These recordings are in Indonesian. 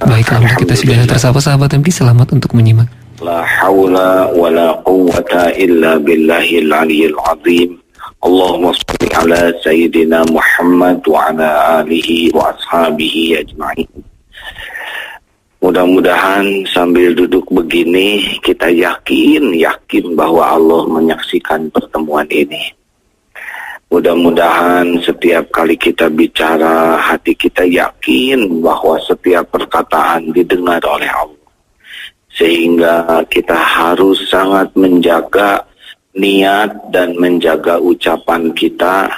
Baiklah, untuk kita sudah tersapa sahabat MT, selamat untuk menyimak. La haula wa la quwwata illa billahil aliyyil azim. Allahumma shalli ala sayyidina Muhammad wa ala alihi wa ashabihi ajma'in. Mudah-mudahan sambil duduk begini kita yakin bahwa Allah menyaksikan pertemuan ini. Mudah-mudahan setiap kali kita bicara, hati kita yakin bahwa setiap perkataan didengar oleh Allah. Sehingga kita harus sangat menjaga niat dan menjaga ucapan kita,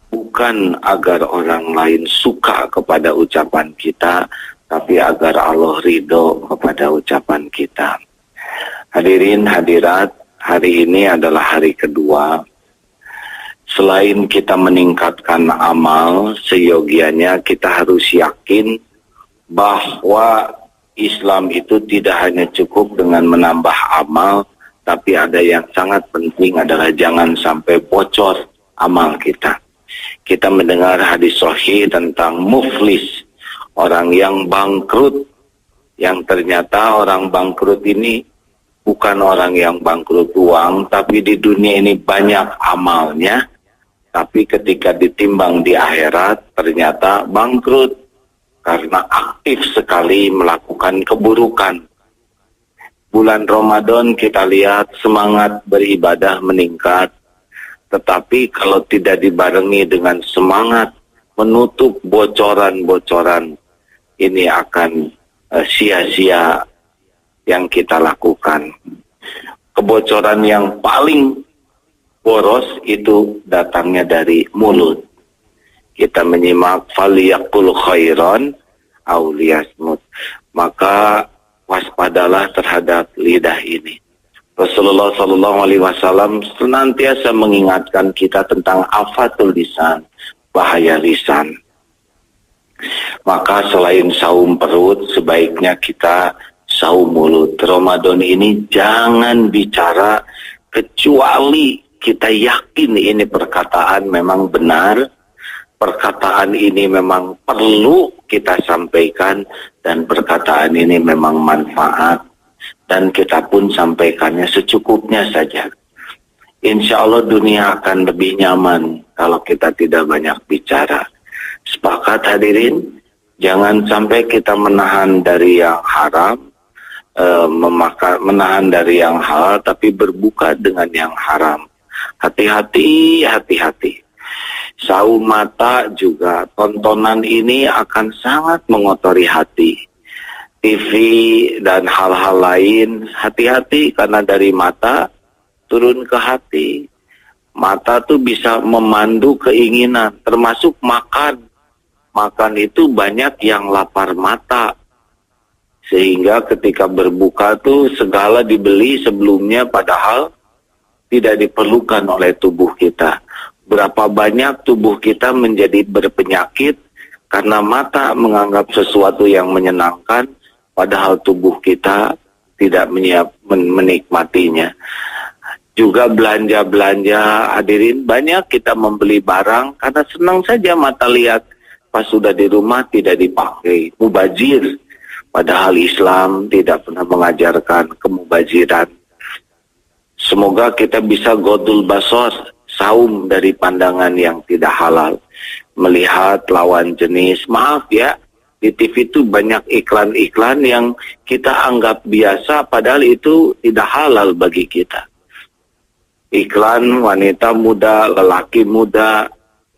bukan agar orang lain suka kepada ucapan kita, tapi agar Allah ridho kepada ucapan kita. Hadirin hadirat, hari ini adalah hari kedua. Selain kita meningkatkan amal, seyogianya kita harus yakin bahwa Islam itu tidak hanya cukup dengan menambah amal, tapi ada yang sangat penting adalah jangan sampai bocor amal kita. Kita mendengar hadis sahih tentang muflis, orang yang bangkrut, yang ternyata orang bangkrut ini bukan orang yang bangkrut uang, tapi di dunia ini banyak amalnya, tapi ketika ditimbang di akhirat ternyata bangkrut karena aktif sekali melakukan keburukan. Bulan Ramadan kita lihat semangat beribadah meningkat, tetapi kalau tidak dibarengi dengan semangat menutup bocoran-bocoran, ini akan sia-sia yang kita lakukan. Kebocoran yang paling boros itu datangnya dari mulut. Kita menyimak faliyaqul khairan aw liyasmut. Maka waspadalah terhadap lidah ini. Rasulullah SAW senantiasa mengingatkan kita tentang afatul lisan, bahaya lisan. Maka selain saum perut, sebaiknya kita saum mulut. Ramadan ini jangan bicara kecuali kita yakin ini perkataan memang benar, perkataan ini memang perlu kita sampaikan, dan perkataan ini memang manfaat, dan kita pun sampaikannya secukupnya saja. Insya Allah dunia akan lebih nyaman kalau kita tidak banyak bicara. Sepakat hadirin, jangan sampai kita menahan dari yang haram, menahan dari yang halal, tapi berbuka dengan yang haram. Hati-hati, hati-hati. Saum mata juga, tontonan ini akan sangat mengotori hati. TV dan hal-hal lain, hati-hati karena dari mata turun ke hati. Mata tuh bisa memandu keinginan, termasuk makan. Makan itu banyak yang lapar mata. Sehingga ketika berbuka tuh segala dibeli sebelumnya padahal tidak diperlukan oleh tubuh kita. Berapa banyak tubuh kita menjadi berpenyakit karena mata menganggap sesuatu yang menyenangkan, padahal tubuh kita tidak menikmatinya. Juga belanja-belanja, hadirin, banyak kita membeli barang karena senang saja mata lihat. Pas sudah di rumah tidak dipakai, mubazir. Padahal Islam tidak pernah mengajarkan kemubaziran. Semoga kita bisa godul basor, saum dari pandangan yang tidak halal. Melihat lawan jenis, maaf ya, di TV itu banyak iklan-iklan yang kita anggap biasa, padahal itu tidak halal bagi kita. Iklan wanita muda, lelaki muda,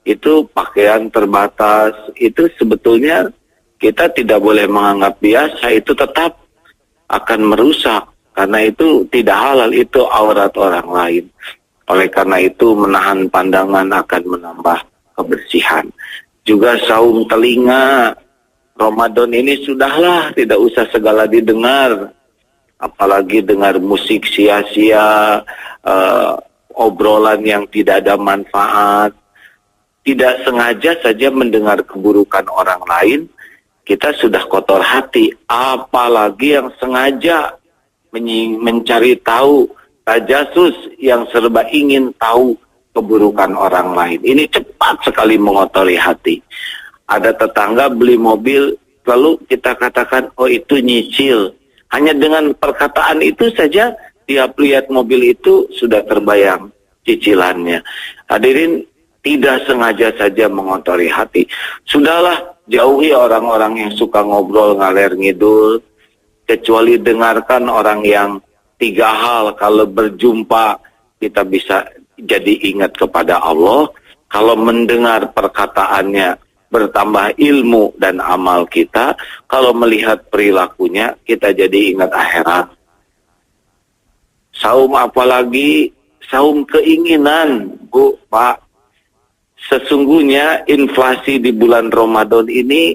itu pakaian terbatas, itu sebetulnya kita tidak boleh menganggap biasa, itu tetap akan merusak, karena itu tidak halal, itu aurat orang lain. Oleh karena itu menahan pandangan akan menambah kebersihan. Juga saum telinga, Ramadan ini sudahlah, tidak usah segala didengar, apalagi dengar musik sia-sia, obrolan yang tidak ada manfaat. Tidak sengaja saja mendengar keburukan orang lain, kita sudah kotor hati. Apalagi yang sengaja mencari tahu, tajasus, yang serba ingin tahu keburukan orang lain. Ini cepat sekali mengotori hati. Ada tetangga beli mobil lalu kita katakan, oh itu nyicil. Hanya dengan perkataan itu saja, tiap lihat mobil itu sudah terbayang cicilannya. Hadirin, tidak sengaja saja mengotori hati. Sudahlah, jauhi orang-orang yang suka ngobrol ngaler ngidul, kecuali dengarkan orang yang 3 hal. Kalau berjumpa kita bisa jadi ingat kepada Allah. Kalau mendengar perkataannya bertambah ilmu dan amal kita. Kalau melihat perilakunya kita jadi ingat akhirat. Saum apalagi saum keinginan, Bu, Pak. Sesungguhnya inflasi di bulan Ramadan ini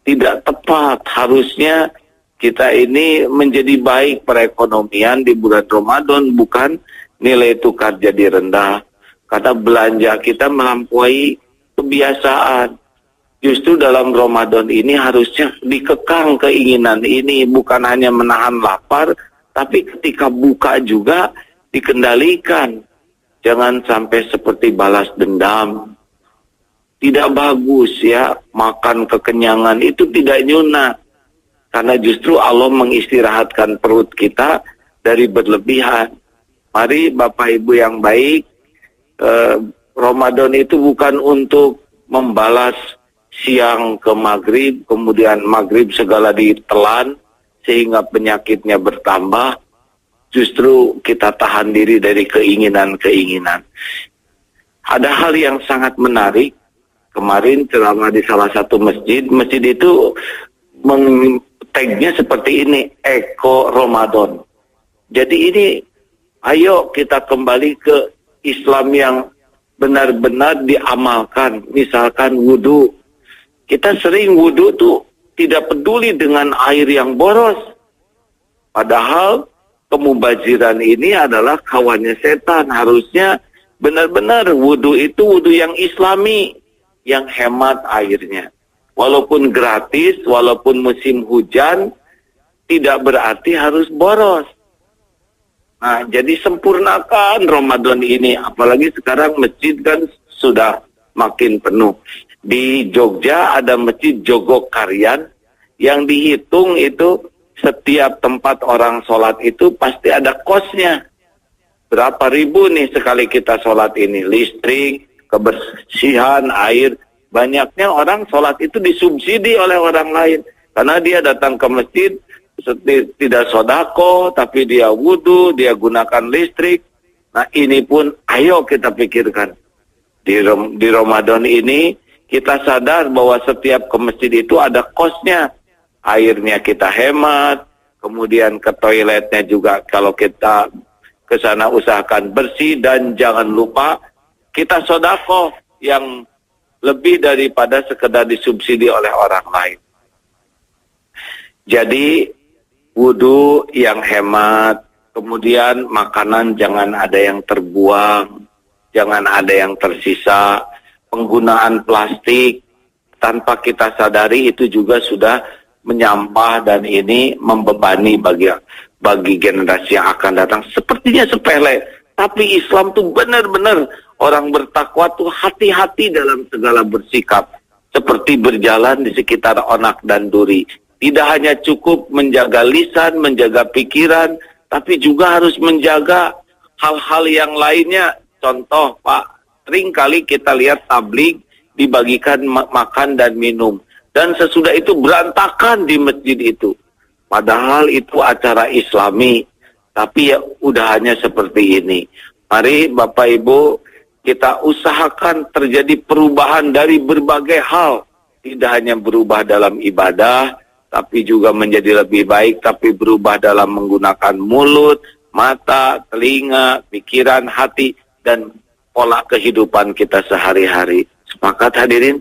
tidak tepat. Harusnya kita ini menjadi baik perekonomian di bulan Ramadan, bukan nilai tukar jadi rendah. Karena belanja kita melampaui kebiasaan. Justru dalam Ramadan ini harusnya dikekang keinginan ini, bukan hanya menahan lapar, tapi ketika buka juga dikendalikan. Jangan sampai seperti balas dendam. Tidak bagus ya, makan kekenyangan itu tidak nyuna. Karena justru Allah mengistirahatkan perut kita dari berlebihan. Mari Bapak Ibu yang baik, Ramadan itu bukan untuk membalas siang ke maghrib, kemudian maghrib segala ditelan sehingga penyakitnya bertambah. Justru kita tahan diri dari keinginan-keinginan. Ada hal yang sangat menarik. Kemarin ceramah di salah satu masjid itu tagnya seperti ini, Eko Ramadan. Jadi ini, ayo kita kembali ke Islam yang benar-benar diamalkan. Misalkan wudhu. Kita sering wudhu tuh tidak peduli dengan air yang boros. Padahal kemubaziran ini adalah kawannya setan. Harusnya benar-benar wudhu itu wudhu yang islami, yang hemat airnya. Walaupun gratis, walaupun musim hujan, tidak berarti harus boros. Nah, jadi sempurnakan Ramadan ini. Apalagi sekarang masjid kan sudah makin penuh. Di Jogja ada masjid Jogokarian yang dihitung itu setiap tempat orang sholat itu pasti ada kosnya. Berapa ribu nih sekali kita sholat ini. Listrik, kebersihan, air. Banyaknya orang sholat itu disubsidi oleh orang lain. Karena dia datang ke masjid, tidak sodako, tapi dia wudhu, dia gunakan listrik. Nah ini pun ayo kita pikirkan. Di Ramadan ini kita sadar bahwa setiap ke masjid itu ada kosnya. Airnya kita hemat, kemudian ke toiletnya juga kalau kita ke sana usahakan bersih, dan jangan lupa kita sodako yang lebih daripada sekedar disubsidi oleh orang lain. Jadi wudhu yang hemat, kemudian makanan jangan ada yang terbuang, jangan ada yang tersisa. Penggunaan plastik tanpa kita sadari itu juga sudah menyampah, dan ini membebani bagi generasi yang akan datang. Sepertinya sepele, tapi Islam tuh benar-benar orang bertakwa tuh hati-hati dalam segala bersikap. Seperti berjalan di sekitar onak dan duri. Tidak hanya cukup menjaga lisan, menjaga pikiran, tapi juga harus menjaga hal-hal yang lainnya. Contoh, Pak, seringkali kita lihat tabligh dibagikan makan dan minum. Dan sesudah itu berantakan di masjid itu. Padahal itu acara islami. Tapi ya udah hanya seperti ini. Mari Bapak Ibu, kita usahakan terjadi perubahan dari berbagai hal. Tidak hanya berubah dalam ibadah, tapi juga menjadi lebih baik, tapi berubah dalam menggunakan mulut, mata, telinga, pikiran, hati, dan pola kehidupan kita sehari-hari. Sepakat hadirin?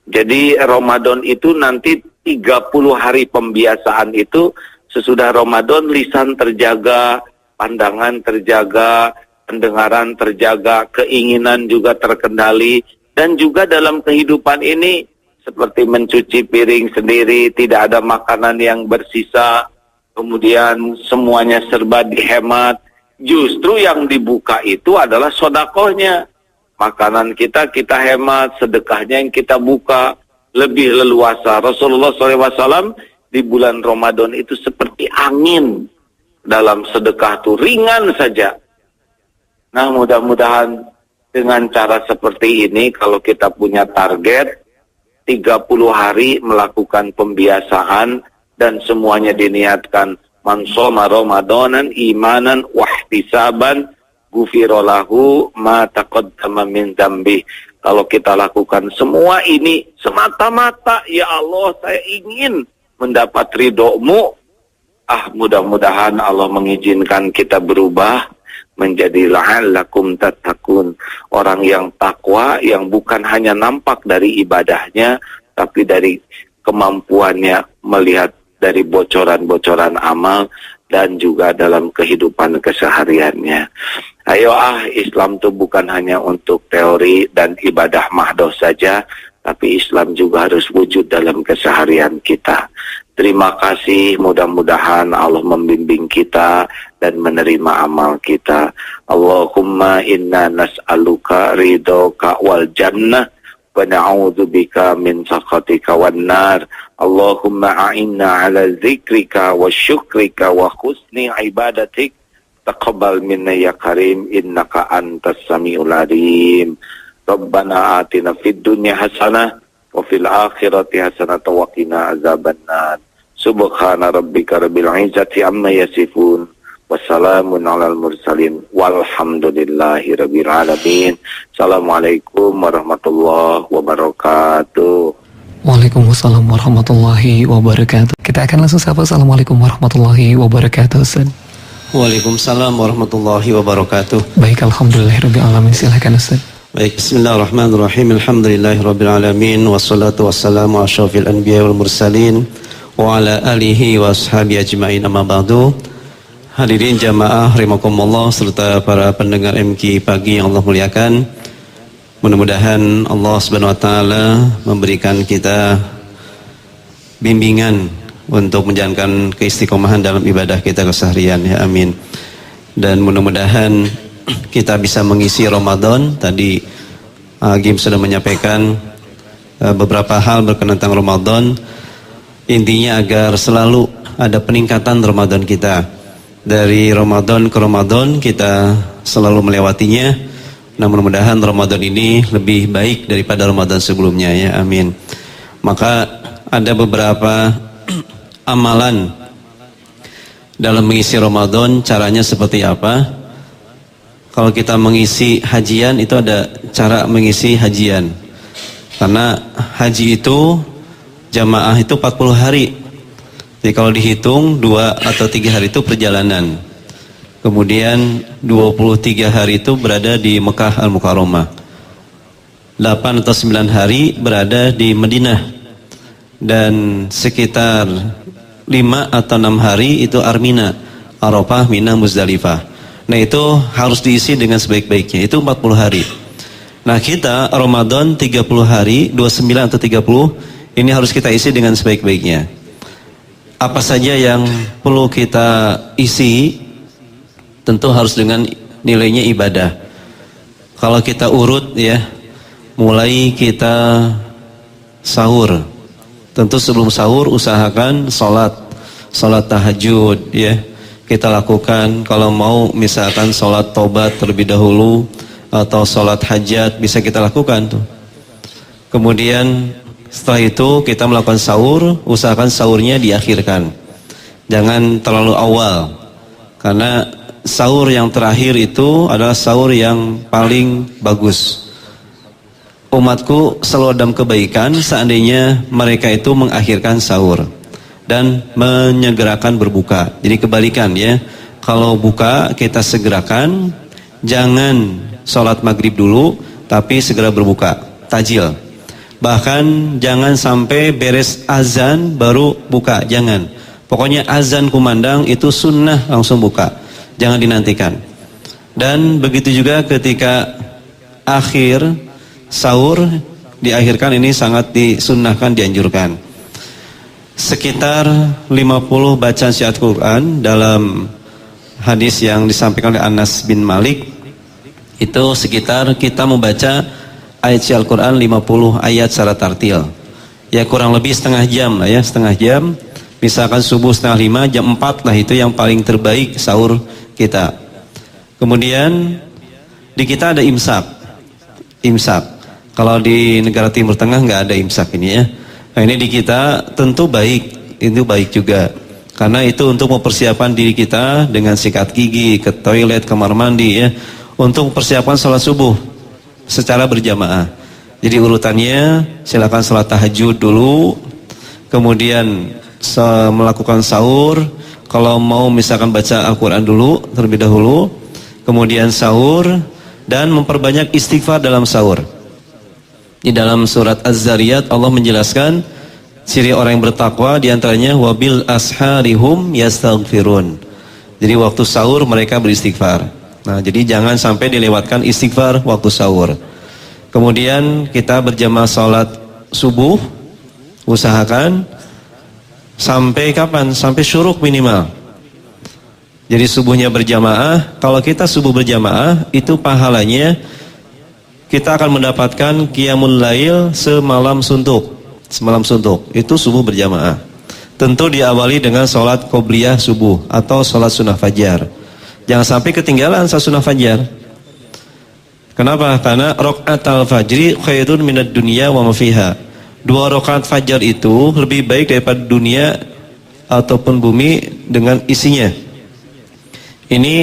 Jadi Ramadan itu nanti 30 hari pembiasaan itu, sesudah Ramadan lisan terjaga, pandangan terjaga, pendengaran terjaga, keinginan juga terkendali, dan juga dalam kehidupan ini seperti mencuci piring sendiri, tidak ada makanan yang bersisa, kemudian semuanya serba dihemat. Justru yang dibuka itu adalah sodakohnya. Makanan kita hemat, sedekahnya yang kita buka. lebih leluasa. Rasulullah SAW di bulan Ramadan itu seperti angin dalam sedekah tuh, ringan saja. Nah, mudah-mudahan dengan cara seperti ini, kalau kita punya target 30 hari melakukan pembiasaan dan semuanya diniatkan, man shoma ramadanan imanan wahtisaban ghufira lahu ma taqaddama min dzambi. Kalau kita lakukan semua ini semata-mata, ya Allah, saya ingin mendapat ridho-Mu, mudah-mudahan Allah mengizinkan kita berubah menjadi la'allakum tattaqun, orang yang takwa, yang bukan hanya nampak dari ibadahnya, tapi dari kemampuannya melihat dari bocoran-bocoran amal dan juga dalam kehidupan kesehariannya. Ayo Islam itu bukan hanya untuk teori dan ibadah mahdoh saja, tapi Islam juga harus wujud dalam keseharian kita. Terima kasih, mudah-mudahan Allah membimbing kita dan menerima amal kita. Allahumma inna nas'aluka ridhoka wal jannah wa na'udzubika min sakhatika wan nar. Allahumma a'inna ala zikrika wa syukrika wa husni ibadatik. Taqabbal minna ya karim, innaka antas samiul alim. Rabbana atina fid dunya hasanah wa fil akhirati hasanah wa qina azabannar. Subhana rabbika rabbil izzati amma yasifun. Wassalamun alal mursalin walhamdulillahi rabbil alamin. Assalamualaikum warahmatullahi wabarakatuh. Waalaikumsalam warahmatullahi wabarakatuh. Kita akan langsung sapa. Assalamualaikum warahmatullahi wabarakatuh, Ustaz. Waalaikumsalam warahmatullahi wabarakatuh. Baik, alhamdulillahirabbil alamin. Silakan, Ustaz. Baik, bismillahirrahmanirrahim. Alhamdulillahirabbil wassalatu wassalamu asyrafil anbiya wal mursalin wa ala alihi wa ashabihi ajmain, amma ba'du. Hadirin jamaah rahimakumullah serta para pendengar MK pagi yang Allah muliakan. Mudah-mudahan Allah Subhanahu wa taala memberikan kita bimbingan untuk menjalankan keistiqomahan dalam ibadah kita keseharian, ya amin. Dan mudah-mudahan kita bisa mengisi Ramadan. Tadi Agim sudah menyampaikan beberapa hal berkenaan tentang Ramadan. Intinya agar selalu ada peningkatan Ramadan kita. Dari Ramadan ke Ramadan kita selalu melewatinya. Nah, mudah-mudahan Ramadan ini lebih baik daripada Ramadan sebelumnya, ya amin. Maka ada beberapa amalan dalam mengisi Ramadan, caranya seperti apa? Kalau kita mengisi hajian, itu ada cara mengisi hajian. Karena haji itu jamaah itu 40 hari. Jadi kalau dihitung 2 atau 3 hari itu perjalanan. Kemudian 23 hari itu berada di Mekah Al-Mukarramah. 8 atau 9 hari berada di Madinah. Dan sekitar 5 atau 6 hari itu Armina, Arafah, Mina, Muzdalifah. Nah, itu harus diisi dengan sebaik-baiknya. Itu 40 hari. Nah, kita Ramadan 30 hari, 29 atau 30, ini harus kita isi dengan sebaik-baiknya. Apa saja yang perlu kita isi? Tentu harus dengan nilainya ibadah. Kalau kita urut, ya, mulai kita sahur. Tentu sebelum sahur usahakan salat tahajud, ya, kita lakukan. Kalau mau misalkan salat tobat terlebih dahulu atau salat hajat bisa kita lakukan tuh. Kemudian setelah itu kita melakukan sahur, usahakan sahurnya diakhirkan. Jangan terlalu awal. Karena sahur yang terakhir itu adalah sahur yang paling bagus. Umatku selalu dalam kebaikan seandainya mereka itu mengakhirkan sahur dan menyegerakan berbuka. Jadi kebalikan, ya. Kalau buka kita segerakan, jangan sholat maghrib dulu, tapi segera berbuka, tajil. Bahkan jangan sampai beres azan baru buka, jangan. Pokoknya azan kumandang itu sunnah langsung buka, jangan dinantikan. Dan begitu juga ketika akhir sahur diakhirkan, ini sangat disunnahkan, dianjurkan. Sekitar 50 bacaan syiat Quran dalam hadis yang disampaikan oleh Anas bin Malik, itu sekitar kita membaca ayat syiat Quran 50 ayat secara tartil. Ya kurang lebih setengah jam lah ya, setengah jam. Misalkan subuh 4:30, jam 4 lah itu yang paling terbaik sahur kita. Kemudian di kita ada imsak. Imsak. Kalau di negara Timur Tengah nggak ada imsak ini ya. Nah ini di kita tentu baik, itu baik juga. Karena itu untuk mempersiapkan diri kita dengan sikat gigi, ke toilet, kamar mandi ya. Untuk mempersiapkan sholat subuh secara berjamaah. Jadi urutannya silakan sholat tahajud dulu. Kemudian melakukan sahur. Kalau mau misalkan baca Al-Quran dulu terlebih dahulu. Kemudian sahur. Dan memperbanyak istighfar dalam sahur. Di dalam surat Az-Zariyat Allah menjelaskan ciri orang yang bertakwa diantaranya wabil asharihum yastaghfirun. Jadi waktu sahur mereka beristighfar. Nah jadi jangan sampai dilewatkan istighfar waktu sahur. Kemudian kita berjamaah salat subuh, usahakan sampai kapan? Sampai syuruk minimal. Jadi subuhnya berjamaah. Kalau kita subuh berjamaah itu pahalanya kita akan mendapatkan qiyamul lail semalam suntuk. Semalam suntuk itu subuh berjamaah. Tentu diawali dengan sholat qobliyah subuh atau sholat sunnah fajar. Jangan sampai ketinggalan sholat sunnah fajar. Kenapa? Karena rakaat al-fajri khairun minad dunya wa ma fiha. 2 rakaat fajar itu lebih baik daripada dunia ataupun bumi dengan isinya. Ini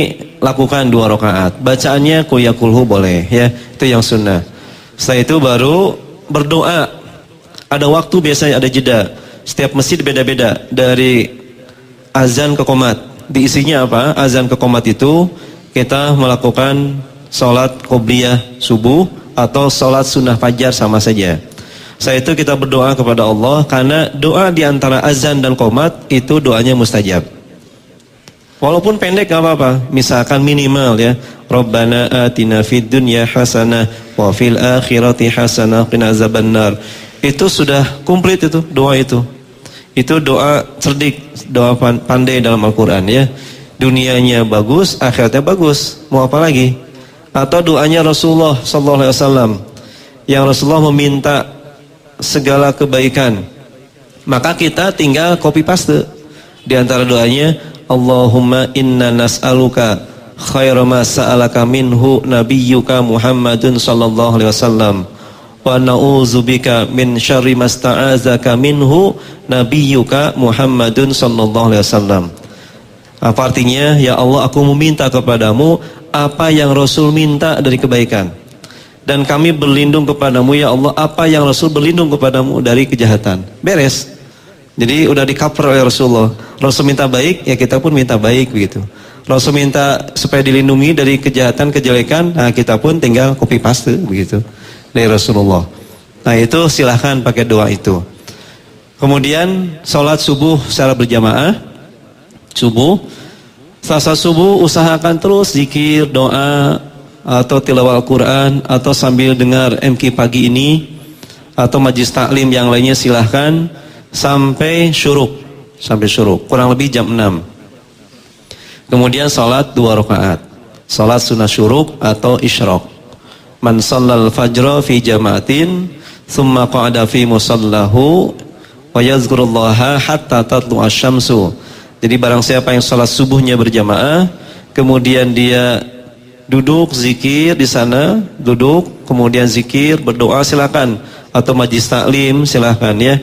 lakukan 2 rakaat. Bacaannya qul ya kulhu boleh ya, itu yang sunnah. Setelah itu baru berdoa. Ada waktu biasanya, ada jeda. Setiap masjid beda-beda dari azan ke qomat. Diisinya apa? Azan ke qomat itu kita melakukan sholat qobliyah subuh atau sholat sunnah fajar sama saja. Setelah itu kita berdoa kepada Allah karena doa di antara azan dan qomat itu doanya mustajab. Walaupun pendek gak apa-apa. Misalkan minimal ya. Rabbana atina fid dunya hasanah wa fil akhirati hasanah qina azabannar. Itu sudah komplit itu doa itu. Itu doa cerdik, doa pandai dalam Al-Qur'an ya. Dunianya bagus, akhiratnya bagus. Mau apa lagi? Atau doanya Rasulullah sallallahu alaihi wasallam yang Rasulullah meminta segala kebaikan. Maka kita tinggal copy paste. Di antara doanya Allahumma inna nas'aluka khaira ma sa'alaka minhu nabiyyuka Muhammadun sallallahu alaihi wasallam wa na'udzubika min syarri ma sta'azaka minhu nabiyyuka Muhammadun sallallahu alaihi wasallam. Apa artinya? Ya Allah, aku meminta kepadamu apa yang Rasul minta dari kebaikan. Dan kami berlindung kepadamu ya Allah apa yang Rasul berlindung kepadamu dari kejahatan. Beres. Jadi udah di-cover oleh Rasulullah. Rasul minta baik, ya kita pun minta baik begitu. Rasul minta supaya dilindungi dari kejahatan, kejelekan, nah kita pun tinggal copy paste begitu dari Rasulullah. Nah itu silahkan pakai doa itu. Kemudian sholat subuh secara berjamaah. Subuh, setelah subuh usahakan terus zikir, doa, atau tilawah Al-Quran, atau sambil dengar MQ pagi ini, atau majlis taklim yang lainnya silahkan. Sampai syuruk, kurang lebih jam 6. Kemudian salat 2 rakaat, salat sunnah syuruk atau isyraq. Man shallal fajra fi jama'atin thumma qa'ada fi musallahu wa yazkurullaha hatta tatlu'a syamsu. Jadi barang siapa yang salat subuhnya berjamaah, kemudian dia duduk zikir di sana, duduk kemudian zikir, berdoa silakan, atau majlis taklim silakan ya.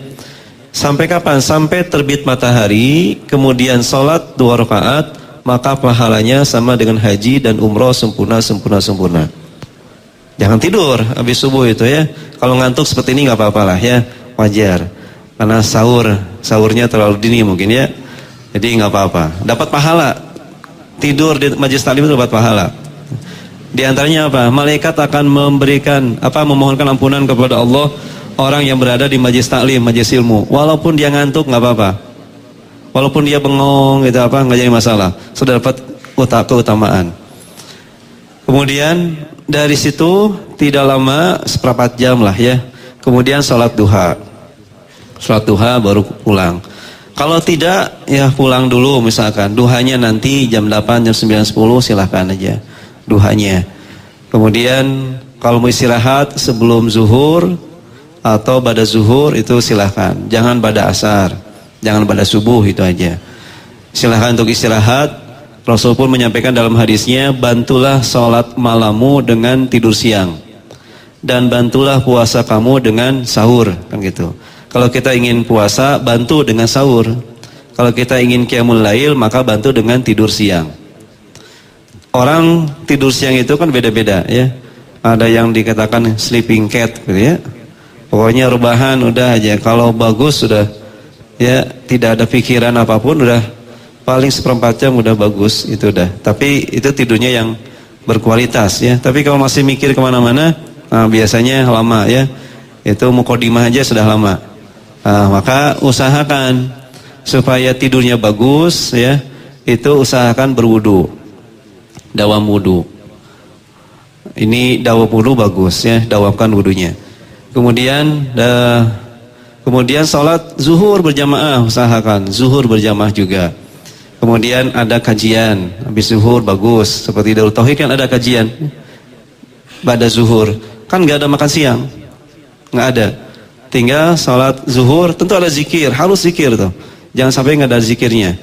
Sampai kapan? Sampai terbit matahari, kemudian sholat 2 rakaat, maka pahalanya sama dengan haji dan umroh sempurna. Jangan tidur habis subuh itu ya. Kalau ngantuk seperti ini nggak apa-apa lah ya, wajar. Karena sahurnya terlalu dini mungkin ya. Jadi nggak apa-apa. Dapat pahala. Tidur di majlis taklim itu dapat pahala. Di antaranya apa? Malaikat akan memohonkan ampunan kepada Allah. Orang yang berada di majlis taklim, majlis ilmu, walaupun dia ngantuk nggak apa-apa, walaupun dia bengong gitu nggak jadi masalah, sudah dapat keutamaan. Kemudian dari situ tidak lama, 1/4 jam lah ya. Kemudian sholat duha baru pulang. Kalau tidak ya pulang dulu misalkan. Duhanya nanti jam 8, jam 9, 10 silahkan aja duhanya. Kemudian kalau mau istirahat sebelum zuhur atau pada zuhur itu silahkan. Jangan pada asar, jangan pada subuh, itu aja. Silahkan untuk istirahat. Rasul pun menyampaikan dalam hadisnya, bantulah sholat malammu dengan tidur siang, dan bantulah puasa kamu dengan sahur, kan gitu. Kalau kita ingin puasa, bantu dengan sahur. Kalau kita ingin qiyamul lail, maka bantu dengan tidur siang. Orang tidur siang itu kan beda-beda ya. Ada yang dikatakan sleeping cat gitu ya. Pokoknya rebahan udah aja. Kalau bagus sudah ya, tidak ada pikiran apapun, udah paling seperempat jam udah bagus, itu udah. Tapi itu tidurnya yang berkualitas ya. Tapi kalau masih mikir kemana-mana, nah, biasanya lama ya. Itu mukodimah aja sudah lama. Nah, maka usahakan supaya tidurnya bagus ya. Itu usahakan berwudu, dawam wudu. Ini dawam wudu bagus ya, dawamkan wudunya. Kemudian sholat zuhur berjamaah, usahakan zuhur berjamaah juga. Kemudian ada kajian habis zuhur, bagus. Seperti Darut Tauhid kan ada kajian pada zuhur, kan nggak ada makan siang, nggak ada. Tinggal sholat zuhur, tentu ada zikir, harus zikir tuh. Jangan sampai nggak ada zikirnya.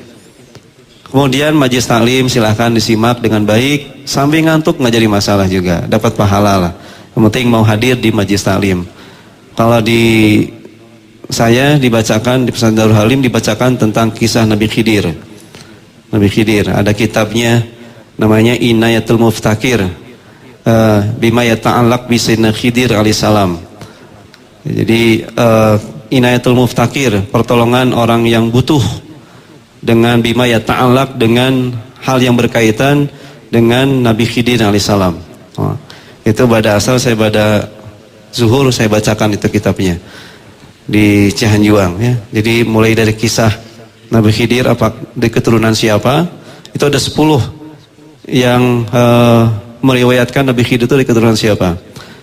Kemudian majelis taklim silahkan disimak dengan baik, sampai ngantuk nggak jadi masalah juga, dapat pahala lah. Yang penting mau hadir di majelis taklim. Kalau di saya dibacakan di pesantren Darul Halim, dibacakan tentang kisah Nabi Khidir. Nabi Khidir, ada kitabnya namanya Inayatul Muftakir, bima yata'allaq bi Sayyidina Khidir alaihissalam. Jadi Inayatul Muftakir, pertolongan orang yang butuh, dengan bima yata'allaq, dengan hal yang berkaitan dengan Nabi Khidir alaihissalam. Itu pada asal saya pada zuhur saya bacakan itu kitabnya di Cihanjuang ya. Jadi mulai dari kisah Nabi Khidir, apa di keturunan siapa, itu ada 10 yang meriwayatkan Nabi Khidir itu dari keturunan siapa.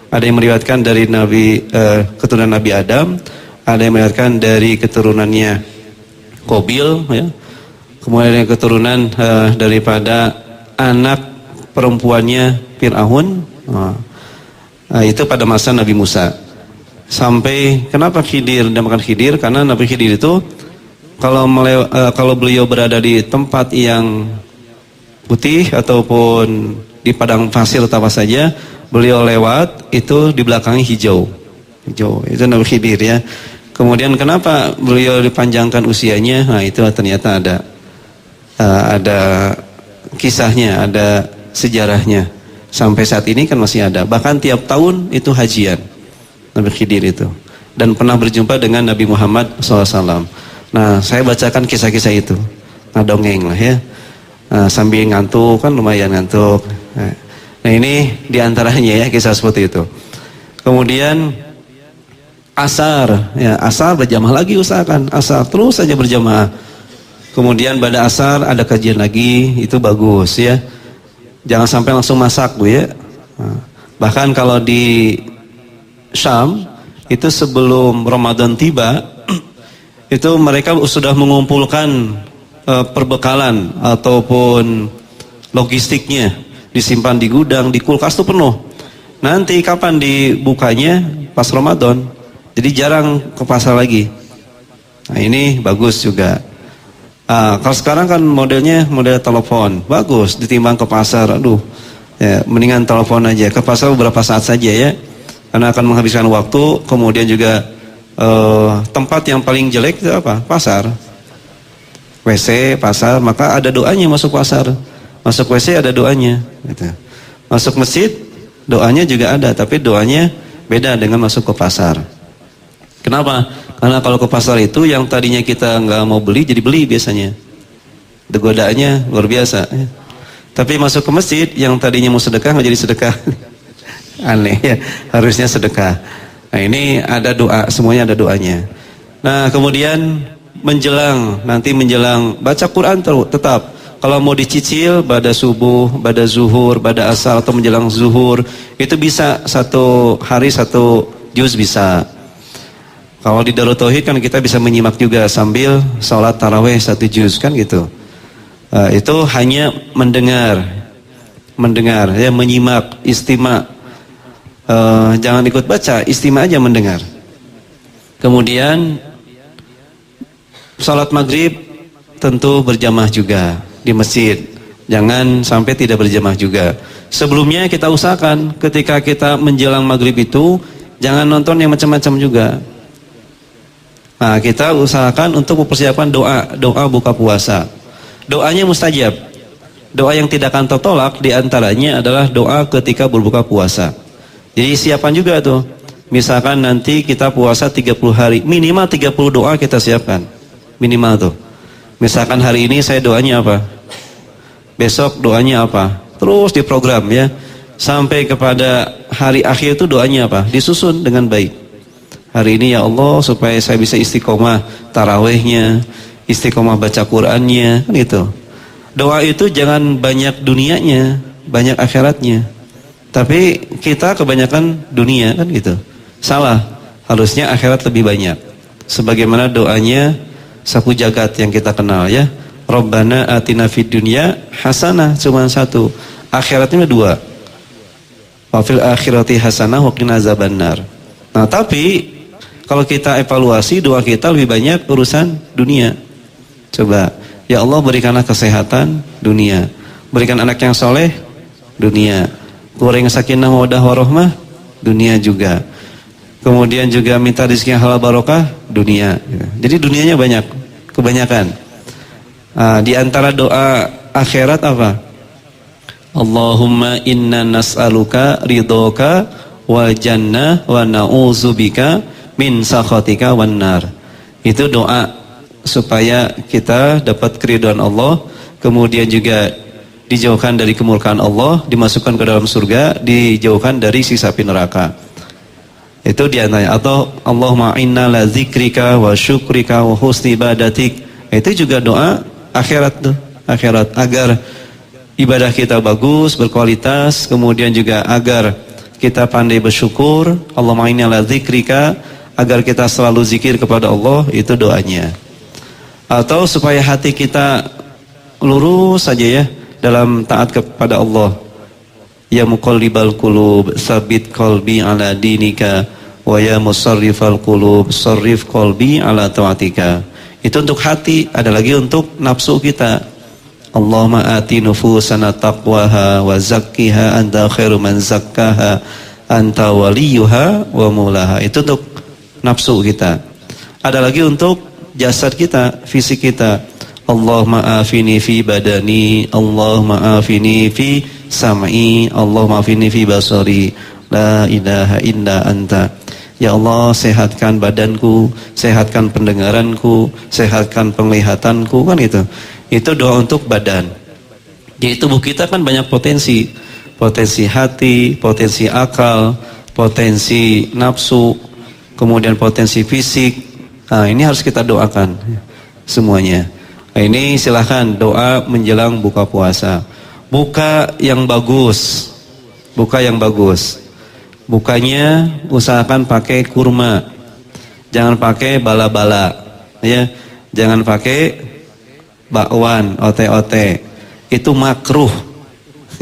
Ada yang meriwayatkan dari keturunan Nabi Adam, ada yang meriwayatkan dari keturunannya Qabil ya. Kemudian yang keturunan daripada anak perempuannya Fir'aun. Itu pada masa Nabi Musa. Sampai kenapa Khidir dinamakan Khidir? Karena Nabi Khidir itu kalau beliau berada di tempat yang putih ataupun di padang pasir atau apa saja, beliau lewat itu di belakangnya hijau. Itu Nabi Khidir ya. Kemudian kenapa beliau dipanjangkan usianya? Nah, itu ternyata ada kisahnya, ada sejarahnya. Sampai saat ini kan masih ada. Bahkan tiap tahun itu hajian Nabi Khidir itu. Dan pernah berjumpa dengan Nabi Muhammad SAW. Nah, saya bacakan kisah-kisah itu, ngadongeng lah ya. Sambil ngantuk, kan lumayan ngantuk. Nah, ini diantaranya ya kisah seperti itu. Kemudian asar, ya asar berjamaah lagi, usahakan asar terus saja berjamaah. Kemudian pada asar ada kajian lagi, itu bagus ya. Jangan sampai langsung masak Bu ya. Bahkan kalau di Syam itu sebelum Ramadan tiba, itu mereka sudah mengumpulkan perbekalan ataupun logistiknya, disimpan di gudang, di kulkas itu penuh. Nanti kapan dibukanya? Pas Ramadan. Jadi jarang ke pasar lagi. Nah, ini bagus juga. Kalau sekarang kan modelnya model telepon, bagus ditimbang ke pasar. Aduh, ya, mendingan telepon aja. Ke pasar beberapa saat saja ya, karena akan menghabiskan waktu. Kemudian juga tempat yang paling jelek itu apa? Pasar. WC, pasar, maka ada doanya masuk pasar. Masuk WC ada doanya. Gitu. Masuk masjid, doanya juga ada, tapi doanya beda dengan masuk ke pasar. Kenapa? Karena kalau ke pasar itu yang tadinya kita nggak mau beli jadi beli biasanya. Godaannya luar biasa. Tapi masuk ke masjid yang tadinya mau sedekah nggak jadi sedekah. Aneh ya, harusnya sedekah. Nah, ini ada doa, semuanya ada doanya. Nah, kemudian menjelang baca Quran tetap. Kalau mau dicicil pada subuh, pada zuhur, pada asar atau menjelang zuhur, itu bisa satu hari satu juz bisa. Kalau di Darut Tauhid kan kita bisa menyimak juga sambil sholat taraweh 1 juz kan gitu. Itu hanya mendengar ya, menyimak, istima. Jangan ikut baca, istima aja mendengar. Kemudian salat maghrib tentu berjamaah juga di masjid. Jangan sampai tidak berjamaah juga. Sebelumnya kita usahakan ketika kita menjelang maghrib itu jangan nonton yang macam-macam juga. Nah, kita usahakan untuk mempersiapkan doa buka puasa. Doanya mustajab. Doa yang tidak akan tertolak diantaranya adalah doa ketika berbuka puasa. Jadi siapkan juga tuh. Misalkan nanti kita puasa 30 hari, minimal 30 doa kita siapkan. Minimal tuh. Misalkan hari ini saya doanya apa? Besok doanya apa? Terus diprogram ya. Sampai kepada hari akhir itu doanya apa? Disusun dengan baik. Hari ini ya Allah supaya saya bisa istiqomah tarawehnya, istiqomah baca Qur'annya, kan itu. Doa itu jangan banyak dunianya, banyak akhiratnya. Tapi kita kebanyakan dunia, kan gitu. Salah. Harusnya akhirat lebih banyak. Sebagaimana doanya sapu jagat yang kita kenal ya. Rabbana atina fid dunya hasanah, cuma satu. Akhiratnya dua. Wa fil akhirati hasanah wa qina azabannar. Nah, tapi kalau kita evaluasi doa kita lebih banyak urusan dunia. Coba, ya Allah berikanlah kesehatan dunia, berikan anak yang soleh dunia, kurang sakinah mawaddah warahmah dunia juga. Kemudian juga minta rezeki yang halal barokah dunia. Jadi dunianya banyak, kebanyakan. Di antara doa akhirat apa? Allahumma inna nas'aluka ridhoka wal jannah wa na'udzubika min sakhatika wan nar. Itu doa supaya kita dapat keridhaan Allah, kemudian juga dijauhkan dari kemurkaan Allah, dimasukkan ke dalam surga, dijauhkan dari siksa api neraka. Itu diantaranya. Atau Allahumma inna la zikrika wa syukrika wa husni ibadatik. Itu juga doa akhirat tuh, akhirat, agar ibadah kita bagus, berkualitas, kemudian juga agar kita pandai bersyukur. Allahumma inna la zikrika, agar kita selalu zikir kepada Allah, itu doanya. Atau supaya hati kita lurus saja ya dalam taat kepada Allah. Ya muqallibal qulub, sabit qalbi ala dinika, wa ya musarrifal qulub, sarrif qalbi ala taatika. Itu untuk hati, ada lagi untuk nafsu kita. Allahumma ati nufusana taqwaha wa zakkiha anta khairu man zakkaha anta waliyuha wa mulaha. Itu untuk nafsu kita. Ada lagi untuk jasad kita, fisik kita. Allahumma afini fi badani, Allahumma afini fi sam'i, Allahumma afini fi basari, la ilaha illa anta. Ya Allah, sehatkan badanku, sehatkan pendengaranku, sehatkan penglihatanku, kan itu. Itu doa untuk badan. Jadi tubuh kita kan banyak potensi. Potensi hati, potensi akal, potensi nafsu, kemudian potensi fisik. Nah, ini harus kita doakan semuanya. Nah, ini silahkan doa menjelang buka puasa. Buka yang bagus. Buka yang bagus. Bukanya usahakan pakai kurma. Jangan pakai bala-bala, ya. Jangan pakai bakwan, ote-ote. Itu makruh.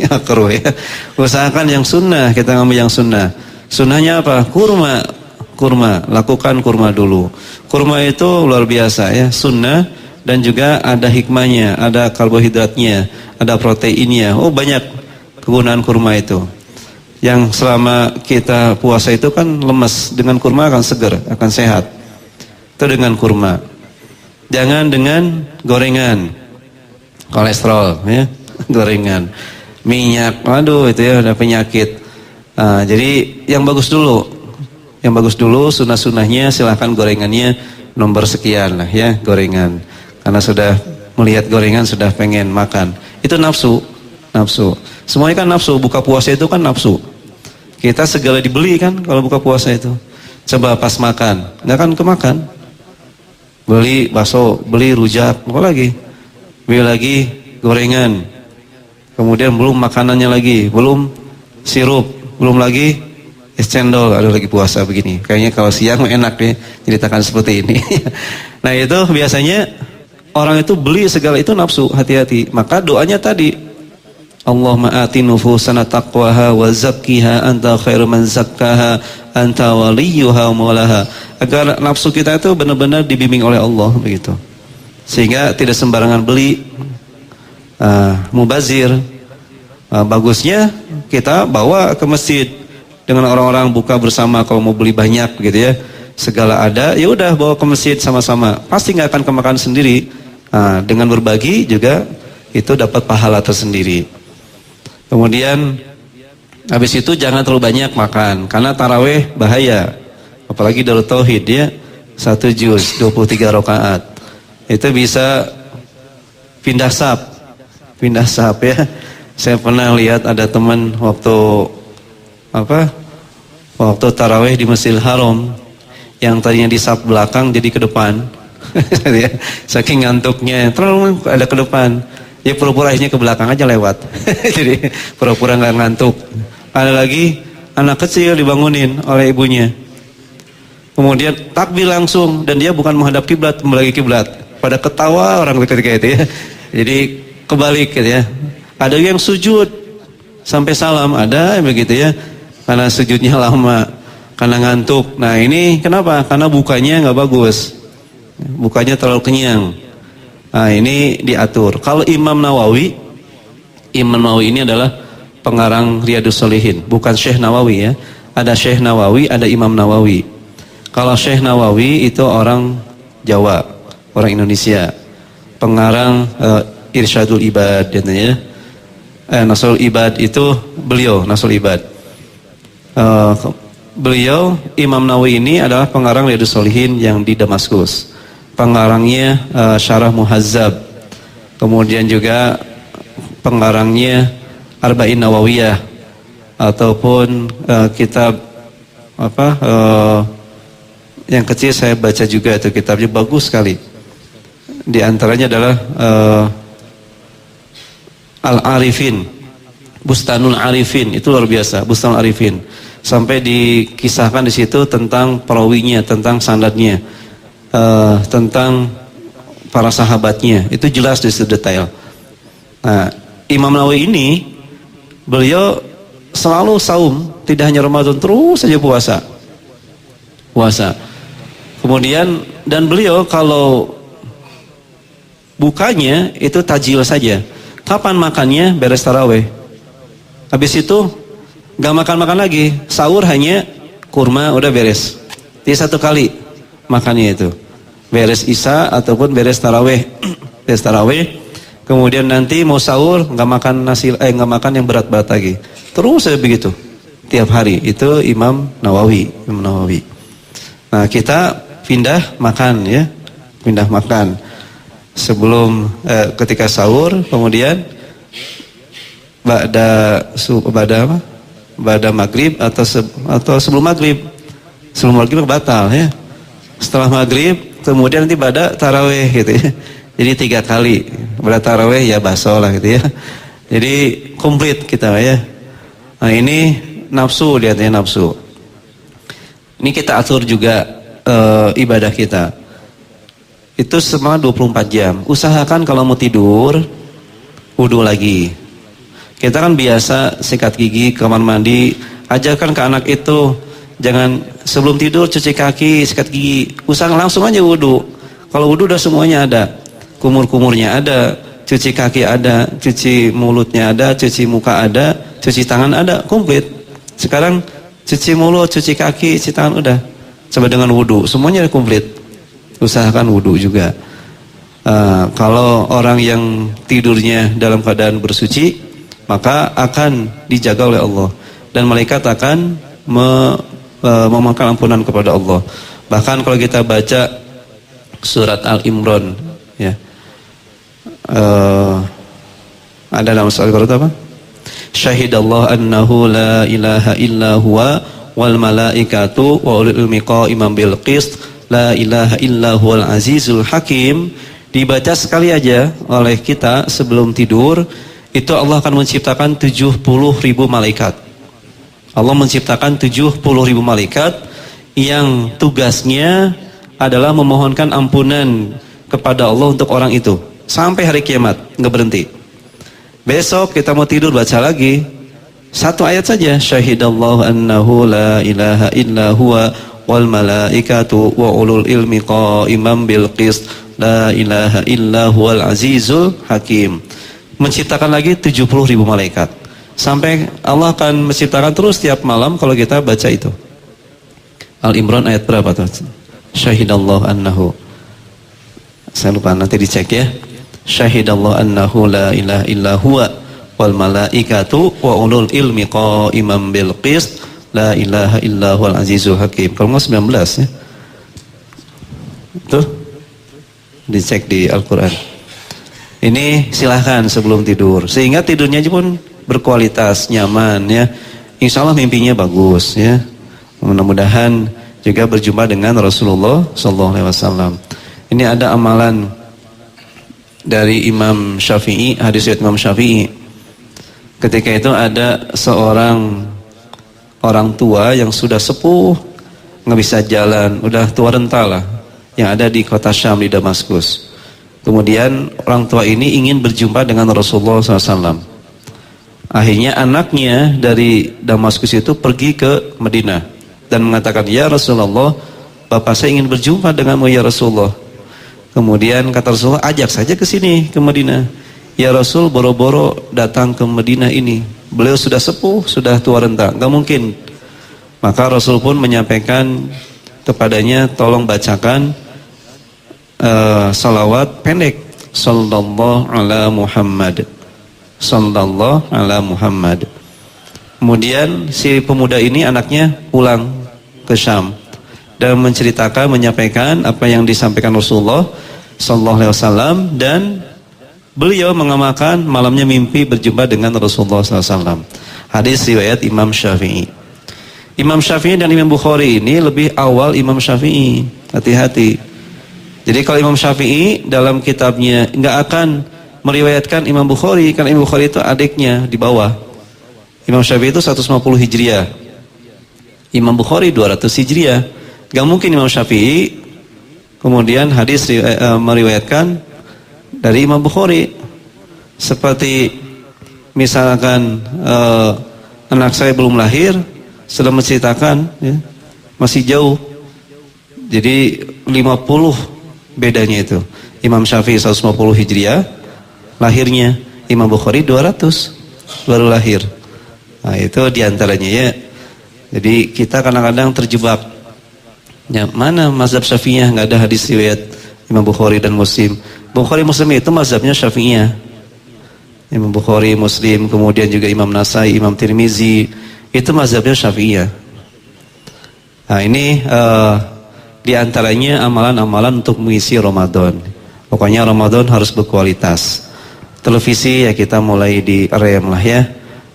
Makruh ya. Usahakan yang sunnah, kita ngambil yang sunnah. Sunnahnya apa? Kurma. Kurma, lakukan kurma dulu. Kurma itu luar biasa ya, sunnah dan juga ada hikmahnya, ada karbohidratnya, ada proteinnya. Oh, banyak kegunaan kurma itu. Yang selama kita puasa itu kan lemes, dengan kurma akan segar, akan sehat. Itu dengan kurma. Jangan dengan gorengan, kolesterol, ya, gorengan, minyak, waduh itu ya ada penyakit. Nah, jadi yang bagus dulu, sunnah-sunnahnya silahkan gorengannya nomor sekian lah ya, gorengan. Karena sudah melihat gorengan sudah pengen makan. Itu nafsu. Semuanya kan nafsu, buka puasa itu kan nafsu. Kita segala dibeli kan kalau buka puasa itu. Coba pas makan, nggak kan kemakan. Beli bakso, beli rujak, apa lagi? Beli lagi gorengan. Kemudian belum makanannya lagi, belum sirup, belum lagi es cendol. Ada lagi puasa begini. Kayaknya kalau siang enak deh ceritakan seperti ini. Nah, itu biasanya orang itu beli segala itu nafsu, hati-hati. Maka doanya tadi, Allahumma ati nufusana taqwaha wa zakkiha anta khairu man zakkaha anta waliyuha wa maulaha. Agar nafsu kita itu benar-benar dibimbing oleh Allah begitu. Sehingga tidak sembarangan beli, mubazir. Bagusnya kita bawa ke masjid dengan orang-orang buka bersama kalau mau beli banyak gitu ya. Segala ada, ya udah bawa ke masjid sama-sama. Pasti nggak akan kemakan sendiri. Dengan berbagi juga itu dapat pahala tersendiri. Kemudian habis itu jangan terlalu banyak makan karena taraweh bahaya. Apalagi Darut Tauhid ya, 1 juz 23 rakaat. Itu bisa pindah saf ya. Saya pernah lihat ada teman waktu taraweh di Masjidil Haram yang tadinya di saf belakang jadi ke depan. Saking ngantuknya terlalu ada ke depan. Ya pura-pura akhirnya ke belakang aja lewat. Jadi pura-pura nggak ngantuk. Ada lagi anak kecil dibangunin oleh ibunya. Kemudian takbir langsung dan dia bukan menghadap kiblat, kembali kiblat. Pada ketawa orang ketika itu ya. Jadi kebalik gitu ya. Ada yang sujud sampai salam, ada begitu ya. Karena sujudnya lama, karena ngantuk. Nah ini kenapa? Karena bukanya nggak bagus. Bukanya terlalu kenyang. Nah ini diatur. Kalau Imam Nawawi ini adalah pengarang Riyadhus Shalihin, bukan Syekh Nawawi ya. Ada Syekh Nawawi, ada Imam Nawawi. Kalau Syekh Nawawi itu orang Jawa, orang Indonesia. Pengarang Irsyadul Ibad katanya. Nasrul Ibad itu beliau, Nasrul Ibad. Beliau Imam Nawawi ini adalah pengarang Riyadhus Shalihin yang di Damaskus. Pengarangnya Syarah Muhazzab. Kemudian juga pengarangnya Arba'in Nawawiyah ataupun kitab yang kecil saya baca juga itu kitabnya bagus sekali. Di antaranya adalah Al-Arifin, Bustanul Arifin, itu luar biasa, Bustanul Arifin. Sampai dikisahkan di situ tentang perawinya, tentang sanadnya, tentang para sahabatnya. Itu jelas di situ detail. Nah, Imam Nawawi ini beliau selalu saum, tidak hanya Ramadan, terus saja puasa. Kemudian dan beliau kalau bukanya itu tajil saja. Kapan makannya? Beres taraweh. Habis itu gak makan lagi. Sahur hanya kurma, udah beres. Dia 1 kali makannya itu. Beres isya ataupun beres taraweh. Beres taraweh. Kemudian nanti mau sahur gak makan gak makan yang berat-berat lagi. Terus saya begitu. Tiap hari. Itu Imam Nawawi. Nah kita pindah makan ya. Pindah makan. Sebelum ketika sahur, kemudian ba'da maghrib atau sebelum maghrib. Sebelum maghrib batal ya. Setelah maghrib, kemudian nanti ba'da taraweh gitu ya. Jadi 3 kali ba'da taraweh ya baso lah gitu ya. Jadi komplit kita ya. Nah ini nafsu, lihatnya nafsu. Ini kita atur juga ibadah kita. Itu selama 24 jam. Usahakan kalau mau tidur, wudu lagi. Kita kan biasa sikat gigi, kamar mandi. Ajarkan ke anak itu, jangan sebelum tidur cuci kaki, sikat gigi. Usahakan langsung aja wudu. Kalau wudu udah semuanya ada. Kumur-kumurnya ada, cuci kaki ada, cuci mulutnya ada, cuci muka ada, cuci tangan ada, komplit. Sekarang cuci mulut, cuci kaki, cuci tangan udah. Coba dengan wudu, semuanya udah komplit. Usahakan wudu juga. Kalau orang yang tidurnya dalam keadaan bersuci, maka akan dijaga oleh Allah dan malaikat akan memohonkan ampunan kepada Allah. Bahkan kalau kita baca surat Al-Imran ya, ada dalam surat apa? Syahidallah annahu la ilaha illa huwa wal malaikatu wa ulul ilmi qa'iman bil qist. La ilaha illa huwal azizul hakim. Dibaca sekali aja oleh kita sebelum tidur, itu Allah akan menciptakan 70.000 malaikat. Allah menciptakan 70.000 malaikat yang tugasnya adalah memohonkan ampunan kepada Allah untuk orang itu sampai hari kiamat, nggak berhenti. Besok kita mau tidur baca lagi. Satu ayat saja. Syahidallahu annahu la ilaha illa huwa wal malaikatu wa ulul ilmi qaiman bil qist la ilaha illa huwal azizul hakim. Menciptakan lagi 70.000 malaikat. Sampai Allah akan menciptakan terus tiap malam kalau kita baca itu. Al-Imran ayat berapa tuh? Syahidallahu annahu. Saya lupa, nanti dicek ya. Syahidallahu annahu la ilaha illa huwa wal malaikatu wa ulul ilmi qaiman bil qist la ilaha illa huwal azizul hakim. Kalau enggak 19 ya. Tuh. Dicek di Al-Qur'an. Ini silahkan sebelum tidur. Sehingga tidurnya pun berkualitas, nyaman ya. Insya Allah mimpinya bagus ya. Mudah-mudahan juga berjumpa dengan Rasulullah SAW. Ini ada amalan dari Imam Syafi'i, hadis riwayat Imam Syafi'i. Ketika itu ada seorang orang tua yang sudah sepuh, nggak bisa jalan, udah tua renta lah, yang ada di kota Syam di Damaskus. Kemudian orang tua ini ingin berjumpa dengan Rasulullah SAW. Akhirnya anaknya dari Damaskus itu pergi ke Madinah dan mengatakan, ya Rasulullah, bapak saya ingin berjumpa denganmu ya Rasulullah. Kemudian kata Rasulullah, ajak saja ke sini ke Madinah. Ya Rasul, boro-boro datang ke Madinah ini. Beliau sudah sepuh, sudah tua renta, nggak mungkin. Maka Rasul pun menyampaikan kepadanya, tolong bacakan salawat pendek. Sallallahu ala Muhammad. Sallallahu ala Muhammad. Kemudian si pemuda ini anaknya pulang ke Syam dan menceritakan, menyampaikan apa yang disampaikan Rasulullah sallallahu alaihi wasallam, dan beliau mengamalkan, malamnya mimpi berjumpa dengan Rasulullah sallallahu alaihi wasallam. Hadis riwayat Imam Syafi'i. Imam Syafi'i dan Imam Bukhari ini lebih awal Imam Syafi'i. Hati-hati. Jadi kalau Imam Syafi'i dalam kitabnya nggak akan meriwayatkan Imam Bukhari, karena Imam Bukhari itu adiknya di bawah. Imam Syafi'i itu 150 Hijriah. Imam Bukhari 200 Hijriah. Gak mungkin Imam Syafi'i kemudian hadis meriwayatkan dari Imam Bukhari. Seperti misalkan anak saya belum lahir, sudah menceritakan ya, masih jauh. Jadi 50 bedanya itu. Imam Syafi'i 150 Hijriah lahirnya, Imam Bukhari 200 baru lahir. Nah itu diantaranya ya. Jadi kita kadang-kadang terjebak. Ya, mana mazhab Syafi'iyah, nggak ada hadis riwayat Imam Bukhari dan Muslim. Bukhari Muslim itu mazhabnya Syafi'iyah. Imam Bukhari, Muslim, kemudian juga Imam Nasai, Imam Tirmizi, itu mazhabnya Syafi'iyah. Nah ini diantaranya amalan-amalan untuk mengisi Ramadan. Pokoknya Ramadan harus berkualitas. Televisi ya kita mulai direm lah ya.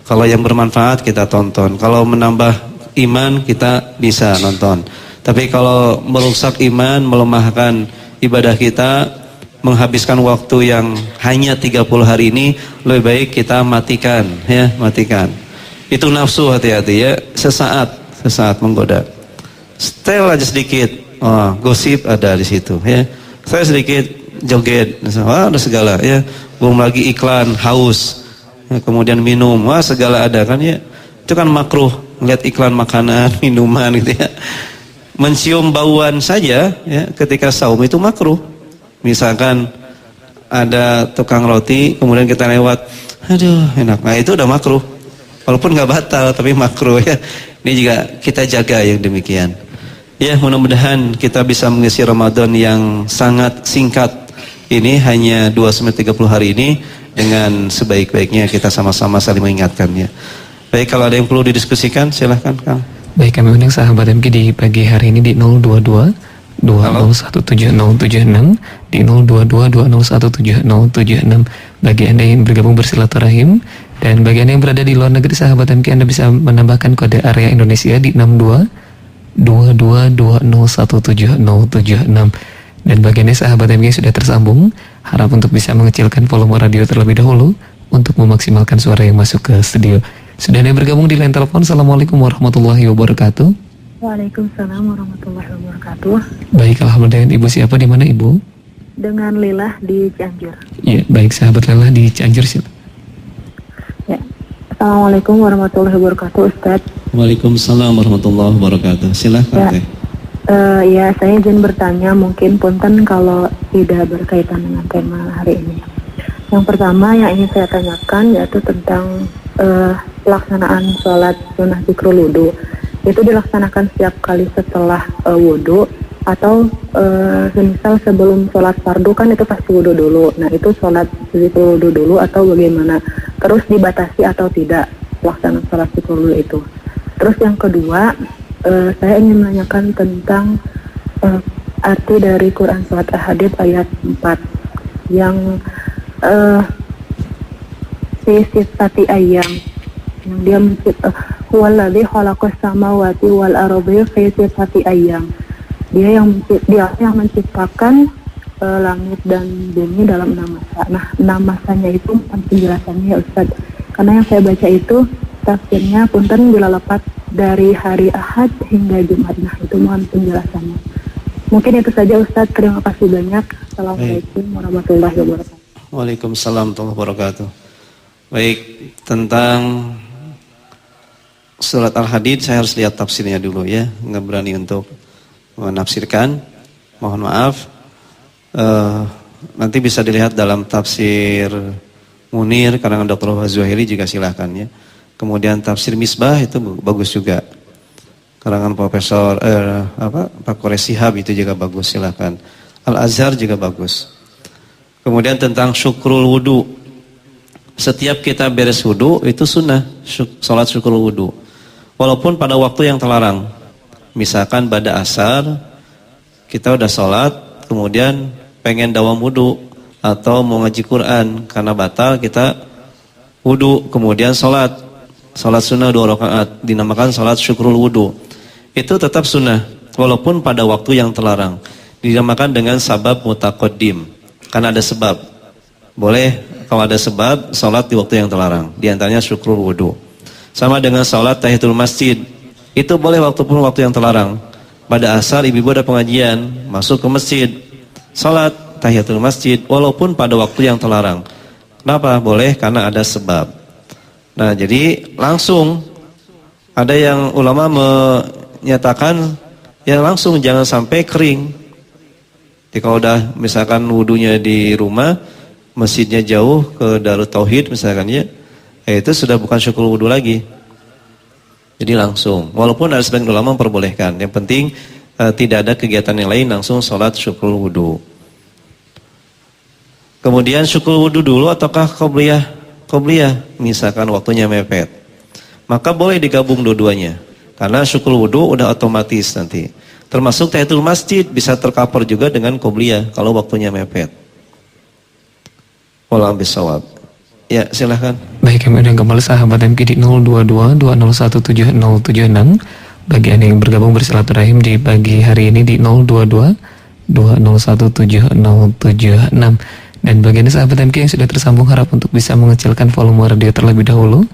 Kalau yang bermanfaat kita tonton. Kalau menambah iman kita bisa nonton. Tapi kalau merusak iman, melemahkan ibadah kita, menghabiskan waktu yang hanya 30 hari ini, lebih baik kita matikan ya, matikan. Itu nafsu, hati-hati ya, sesaat menggoda. Setel aja sedikit, oh, gosip ada di situ ya. Saya sedikit joget, wah ada segala ya. Belum lagi iklan haus, ya, kemudian minum, wah segala ada kan ya. Itu kan makruh, lihat iklan makanan, minuman gitu ya. Mencium bauan saja ya, ketika saum itu makruh. Misalkan ada tukang roti, kemudian kita lewat, aduh enak, nah itu udah makruh. Walaupun nggak batal, tapi makruh ya. Ini juga kita jaga yang demikian. Ya mudah-mudahan kita bisa mengisi Ramadan yang sangat singkat ini, hanya 2-30 hari ini, dengan sebaik-baiknya kita sama-sama saling mengingatkan ya. Baik, kalau ada yang perlu didiskusikan silahkan Kang. Baik, kami undang sahabat MK di pagi hari ini di 022 2017-076 di 022-2017-076. Bagi Anda yang bergabung bersilaturahim, dan bagi Anda yang berada di luar negeri sahabat MK, Anda bisa menambahkan kode area Indonesia di 62-22-2017-076. Dan bagi Anda sahabat MK yang sudah tersambung, harap untuk bisa mengecilkan volume radio terlebih dahulu untuk memaksimalkan suara yang masuk ke studio. Sudah ada yang bergabung di line telepon. Assalamualaikum warahmatullahi wabarakatuh. Waalaikumsalam warahmatullahi wabarakatuh. Baik, alhamdulillah. Ibu siapa, di mana Ibu? Dengan Lila di Cianjur. Ya, baik sahabat Lila di Cianjur. Assalamualaikum warahmatullahi wabarakatuh, Ustadz. Waalaikumsalam warahmatullahi wabarakatuh. Silahkan Teh. Ya, saya izin bertanya, mungkin punten kalau tidak berkaitan dengan tema hari ini. Yang pertama yang ingin saya tanyakan yaitu tentang pelaksanaan sholat sunnah zikrul wudu. Itu dilaksanakan setiap kali setelah wudu atau misal sebelum sholat fardu kan itu pasti wudu dulu. Nah itu sholat zikrul wudu dulu atau bagaimana? Terus dibatasi atau tidak pelaksanaan sholat zikrul wudu itu? Terus yang kedua, saya ingin menanyakan tentang arti dari Quran Surat Al-Hadid ayat 4 yang fi sifati ayyam, yang dia huwallazi khalaqas samawati wal ardi fi sifati ayyam. Dia yang menciptakan langit dan bumi dalam 6 masa. Nah, 6 masanya itu penjelasannya ya Ustaz. Karena yang saya baca itu tafsirnya punten bila lepas dari hari Ahad hingga Jumat. Nah, itu mohon penjelasannya. Mungkin itu saja Ustaz. Terima kasih banyak. Assalamualaikum warahmatullahi wabarakatuh. Waalaikumsalam warahmatullahi wabarakatuh. Baik, tentang surat Al-Hadid saya harus lihat tafsirnya dulu ya. Nggak berani untuk menafsirkan. Mohon maaf. Nanti bisa dilihat dalam tafsir Munir karangan Dr. Zuhairi juga silahkan ya. Kemudian tafsir Misbah itu bagus juga. Karangan Profesor Pak Kores Shihab itu juga bagus, silahkan. Al-Azhar juga bagus. Kemudian tentang syukrul wudu. Setiap kita beres wudu itu sunnah salat syukrul wudu. Walaupun pada waktu yang terlarang. Misalkan pada asar kita udah salat, kemudian pengen dawam wudu atau mau ngaji Quran karena batal kita wudu kemudian salat sunnah 2 rakaat dinamakan salat syukrul wudu. Itu tetap sunnah walaupun pada waktu yang terlarang. Dinamakan dengan sabab mutaqaddim karena ada sebab. Boleh kalau ada sebab salat di waktu yang terlarang. Di antaranya syukrul wudu. Sama dengan salat tahiyatul masjid. Itu boleh waktu yang terlarang. Pada asar ibu-ibu ada pengajian, masuk ke masjid, salat tahiyatul masjid walaupun pada waktu yang terlarang. Kenapa? Boleh karena ada sebab. Nah, jadi langsung ada yang ulama menyatakan ya langsung jangan sampai kering. Jadi kalau udah misalkan wudunya di rumah, masjidnya jauh ke Darut Tauhid misalkan ya, itu sudah bukan syukrul wudu lagi. Jadi langsung, walaupun ada sebagian ulama memperbolehkan. Yang penting tidak ada kegiatan yang lain, langsung sholat syukrul wudu. Kemudian syukrul wudu dulu ataukah qobliyah? Qobliyah, misalkan waktunya mepet. Maka boleh digabung dua-duanya. Karena syukrul wudu udah otomatis nanti. Termasuk tahiyatul masjid bisa tercover juga dengan qobliyah kalau waktunya mepet. Wallahu bisawab. Ya, silahkan. Baik, kami undang kembali sahabat MK di 022-2017076. Bagi Anda yang bergabung bersilaturahim di pagi hari ini di 022-2017076. Dan bagi Anda sahabat MK yang sudah tersambung, harap untuk bisa mengecilkan volume radio terlebih dahulu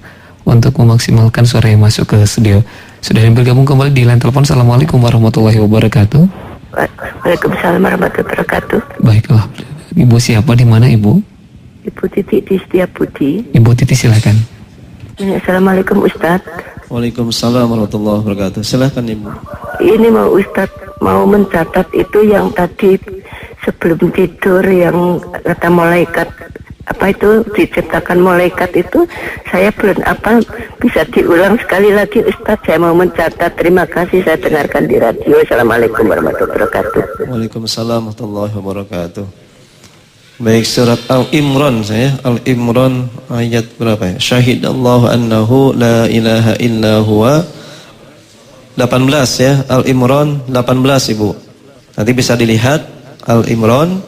untuk memaksimalkan suara yang masuk ke studio. Sudah bergabung kembali di line telepon. Assalamualaikum warahmatullahi wabarakatuh. Waalaikumsalam warahmatullahi wabarakatuh. Baiklah, Ibu siapa, di mana Ibu? Ibu Titi di Setiabudi. Ibu Titi silakan. Assalamualaikum Ustadz. Waalaikumsalam warahmatullahi wabarakatuh. Silahkan Ibu. Ini mau Ustadz mau mencatat itu yang tadi sebelum tidur yang kata malaikat apa itu diciptakan malaikat itu saya belum apa bisa diulang sekali lagi Ustadz. Saya mau mencatat. Terima kasih, saya dengarkan di radio. Assalamualaikum warahmatullahi wabarakatuh. Waalaikumsalam warahmatullahi wabarakatuh. Baik, surat Al-Imran saya. Al-Imran ayat berapa ya? Syahidallahu annahu la ilaha illa huwa. 18 ya. Al-Imran 18 Ibu. Nanti bisa dilihat Al-Imran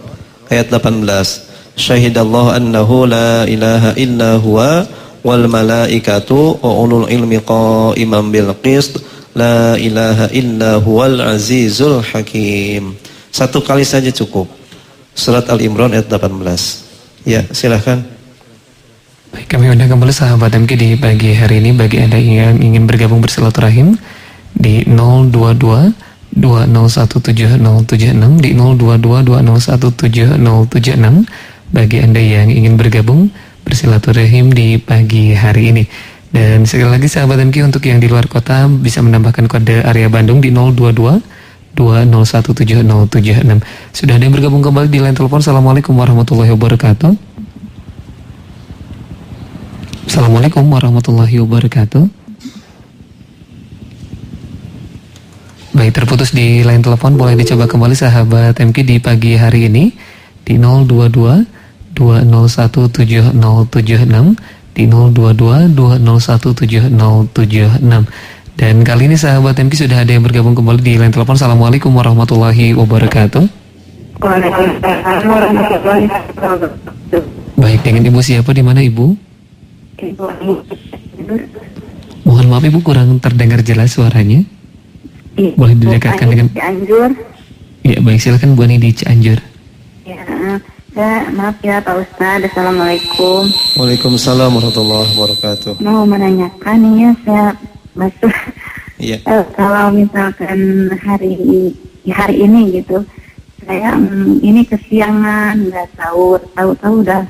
ayat 18. Syahidallahu annahu la ilaha illa huwa wal malaikatu wa ulul ilmi qa'iman bil qist la ilaha illa huwal azizul hakim. Satu kali saja cukup. Surat Al-Imran ayat 18. Ya, silahkan. Baik, kami undang kembali sahabat MK di pagi hari ini. Bagi Anda yang ingin bergabung bersilaturahim di 022-2017076, di 022-2017076. Bagi Anda yang ingin bergabung bersilaturahim di pagi hari ini. Dan sekali lagi sahabat MQ untuk yang di luar kota bisa menambahkan kode area Bandung di 022 2017076. Sudah ada yang bergabung kembali di line telepon. Assalamualaikum warahmatullahi wabarakatuh. Assalamualaikum warahmatullahi wabarakatuh. Baik, terputus di line telepon. Boleh dicoba kembali sahabat MQ di pagi hari ini di 022 2017076, di 022 2017076. Dan kali ini sahabat MQ sudah ada yang bergabung kembali di line telepon. Assalamualaikum warahmatullahi wabarakatuh. Waalaikumsalam warahmatullahi wabarakatuh. Baik, dengan ibu siapa, di mana ibu? Ibu. Mohon maaf ibu, kurang terdengar jelas suaranya. Boleh didekatkan dengan Cianjur. Ya baik, silakan Bu Ani di Cianjur. Ya, maaf ya Pak Ustadz. Assalamualaikum. Waalaikumsalam warahmatullahi wabarakatuh. Mau menanyakan nih ya, saya masuk. Iya. Kalau misalkan hari ini gitu, saya ini kesiangan, nggak tahu udah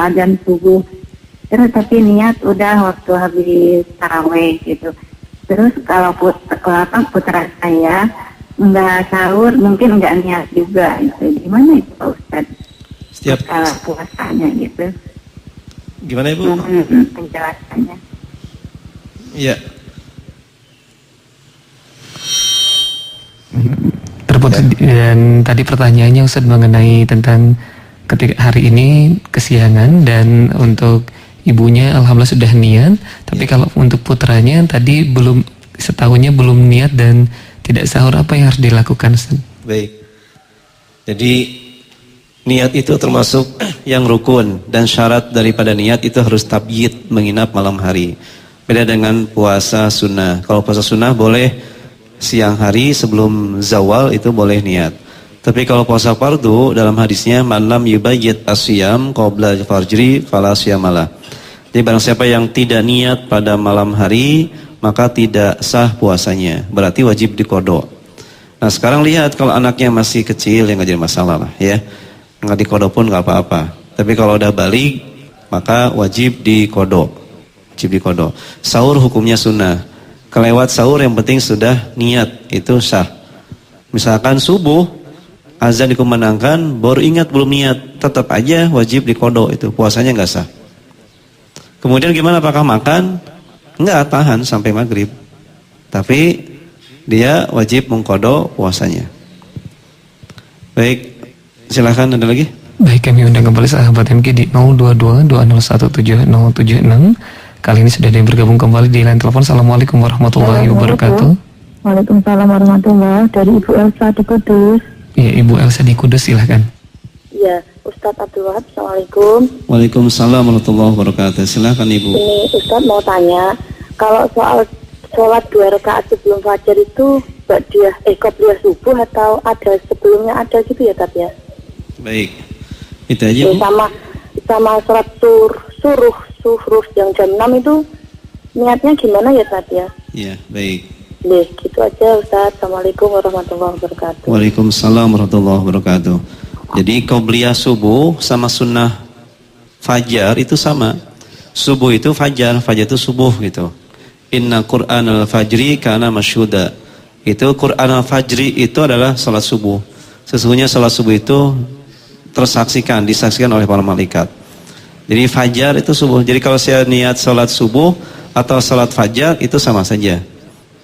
azan subuh. Terus tapi niat udah waktu habis taraweh gitu. Terus kalau putra saya nggak sahur, mungkin nggak niat juga gitu. Gimana itu Pak Ustadz? Setiap Puasanya gitu. gimana Ibu? Penjelasannya. Iya. Terputus. Dan tadi pertanyaannya Ustadz mengenai tentang ketika hari ini kesiangan, dan untuk ibunya alhamdulillah sudah niat, tapi kalau untuk putranya tadi belum, setahunnya belum niat dan tidak sahur, apa yang harus dilakukan Ustaz? Baik. Jadi niat itu termasuk yang rukun, dan syarat daripada niat itu harus tabyid, menginap malam hari. Beda dengan puasa sunnah. Kalau puasa sunnah boleh siang hari sebelum zawal, itu boleh niat. Tapi kalau puasa fardu, dalam hadisnya man lam yubayyit as-siyam qabla al-fajri fala siyamalah. Jadi barang siapa yang tidak niat pada malam hari, maka tidak sah puasanya, berarti wajib diqodho. Nah sekarang lihat, kalau anaknya masih kecil ya nggak jadi masalah lah ya, nggak diqodho pun nggak apa-apa. Tapi kalau udah balik, maka wajib diqodho. Sahur hukumnya sunnah. Kelewat sahur yang penting sudah niat, itu sah. Misalkan subuh azan dikumandangkan, baru ingat belum niat, tetap aja wajib diqodho, itu puasanya nggak sah. Kemudian gimana, apakah makan? Enggak, tahan sampai maghrib. Tapi dia wajib mengqodho puasanya. Baik, silakan ada lagi. Baik, kami undang kembali sahabat MQ di 022 2017076. Kali ini sudah ada yang bergabung kembali di line telepon. Assalamualaikum warahmatullahi wabarakatuh. Waalaikumsalam warahmatullahi, dari Ibu Elsa di Kudus. Ya, Ibu Elsa di Kudus, silahkan. Ya, Ustadz Abdul Wahab, Assalamualaikum. Waalaikumsalam warahmatullahi wabarakatuh. Silakan Ibu. Ini Ustadz mau tanya, kalau soal sholat 2 rakaat sebelum fajar itu qobliyah subuh atau ada sebelumnya, ada gitu ya Tat ya? Baik, itu aja Bu. Sama sholat suruh yang jam 6 itu niatnya gimana ya Tat ya? Iya, baik. Nih, gitu aja Ustadz. Assalamualaikum warahmatullahi wabarakatuh. Waalaikumsalam warahmatullahi wabarakatuh. Jadi qobliyah subuh sama sunnah fajar itu sama. Subuh itu fajar itu subuh gitu. Inna Qur'anal fajri kana masyhuda. Itu Qur'anal fajri itu adalah salat subuh. Sesungguhnya salat subuh itu disaksikan oleh para malaikat. Jadi fajar itu subuh. Jadi kalau saya niat salat subuh atau salat fajar itu sama saja.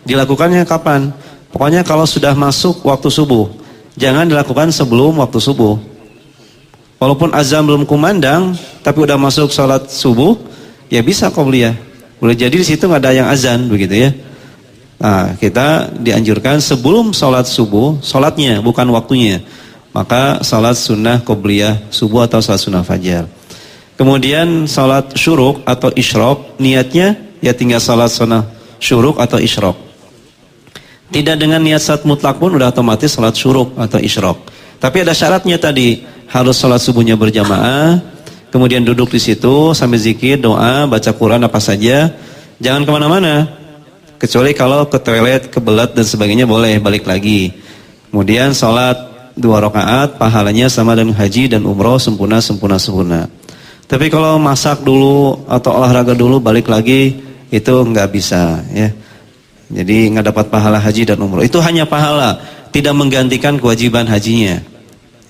Dilakukannya kapan? Pokoknya kalau sudah masuk waktu subuh. Jangan dilakukan sebelum waktu subuh. Walaupun azan belum kumandang, tapi udah masuk salat subuh, ya bisa qobliyah. Boleh jadi di situ nggak ada yang azan begitu ya. Nah, kita dianjurkan sebelum salat subuh, salatnya bukan waktunya. Maka salat sunnah qobliyah subuh atau salat sunnah fajar. Kemudian salat syuruk atau isyraq, niatnya ya tinggal salat sunnah syuruk atau isyraq. Tidak dengan niat salat mutlak pun udah otomatis salat syuruk atau isyraq. Tapi ada syaratnya tadi, harus salat subuhnya berjamaah, kemudian duduk di situ sambil zikir, doa, baca Quran apa saja. Jangan kemana-mana, kecuali kalau ke toilet, kebelet dan sebagainya boleh balik lagi. Kemudian salat 2 rakaat, pahalanya sama dengan haji dan umroh sempurna. Tapi kalau masak dulu atau olahraga dulu balik lagi, itu nggak bisa ya. Jadi nggak dapat pahala haji dan umroh. Itu hanya pahala, tidak menggantikan kewajiban hajinya.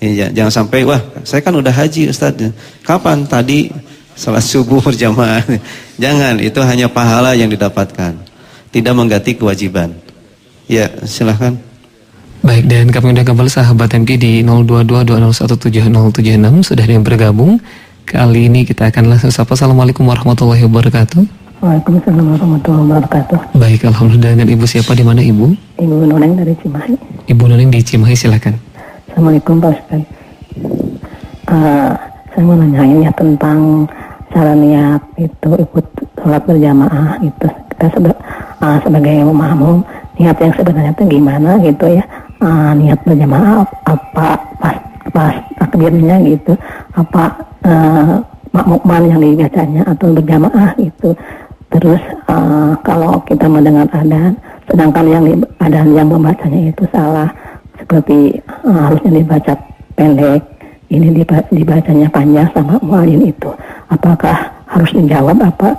Ya, jangan sampai wah saya kan udah haji Ustaz. Kapan? Tadi salat subuh berjamaah. Jangan, itu hanya pahala yang didapatkan, tidak mengganti kewajiban. Ya, silahkan. Baik, dan kami udah kembali sahabat MG di 0222017076. Sudah ada yang bergabung. Kali ini kita akan langsung sapa. Assalamualaikum warahmatullahi wabarakatuh. Waalaikumsalam warahmatullahi wabarakatuh. Baik, alhamdulillah. Dengan Ibu siapa, di mana Ibu? Ibu Nuneng dari Cimahi. Ibu Nuneng di Cimahi, silakan. Assalamualaikum Pak Ustaz. Saya mau nanyain ya tentang cara niat itu ikut sholat berjamaah itu. Kita sebagai makmum, niat yang sebenarnya itu gimana gitu ya? Niat berjamaah apa pas takbirnya gitu? Apa makmuman yang dibacanya atau berjamaah gitu? Terus kalau kita mendengar adzan, sedangkan yang adzan yang membacanya itu salah, seperti harusnya dibaca pendek, ini dibacanya panjang sama muadzin itu, apakah harus dijawab apa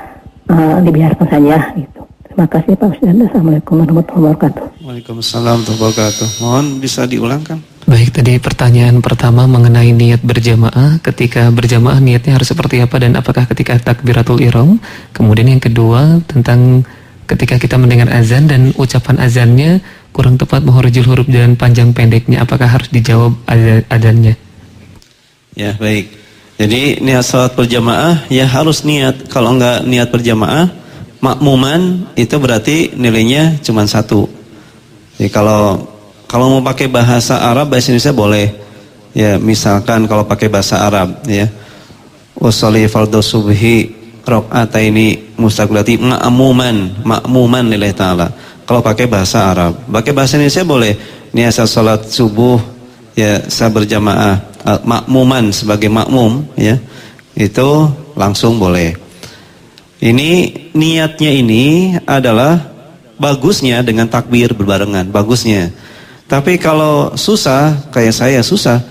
dibiarkan saja gitu? Terima kasih Pak Ustaz. Assalamualaikum warahmatullahi wabarakatuh. Waalaikumsalam warahmatullahi wabarakatuh. Mohon bisa diulangkan. Baik, tadi pertanyaan pertama mengenai niat berjamaah. Ketika berjamaah niatnya harus seperti apa dan apakah ketika takbiratul ihram? Kemudian yang kedua tentang ketika kita mendengar azan dan ucapan azannya kurang tepat menghurufil huruf dan panjang pendeknya, apakah harus dijawab azannya? Ya, baik. Jadi niat salat berjamaah ya harus niat. Kalau enggak niat berjamaah, makmuman itu berarti nilainya cuma 1. Jadi kalau mau pakai bahasa Arab, bahasa Indonesia boleh. Ya, misalkan kalau pakai bahasa Arab ya. Washolli fardhu subhi rakaataini mustaqbilati makmuman lillahi taala. Kalau pakai bahasa Arab, pakai bahasa Indonesia boleh. Niat salat subuh ya saya berjamaah makmuman sebagai makmum ya. Itu langsung boleh. Ini niatnya ini adalah bagusnya dengan takbir berbarengan, bagusnya. Tapi kalau susah, kayak saya susah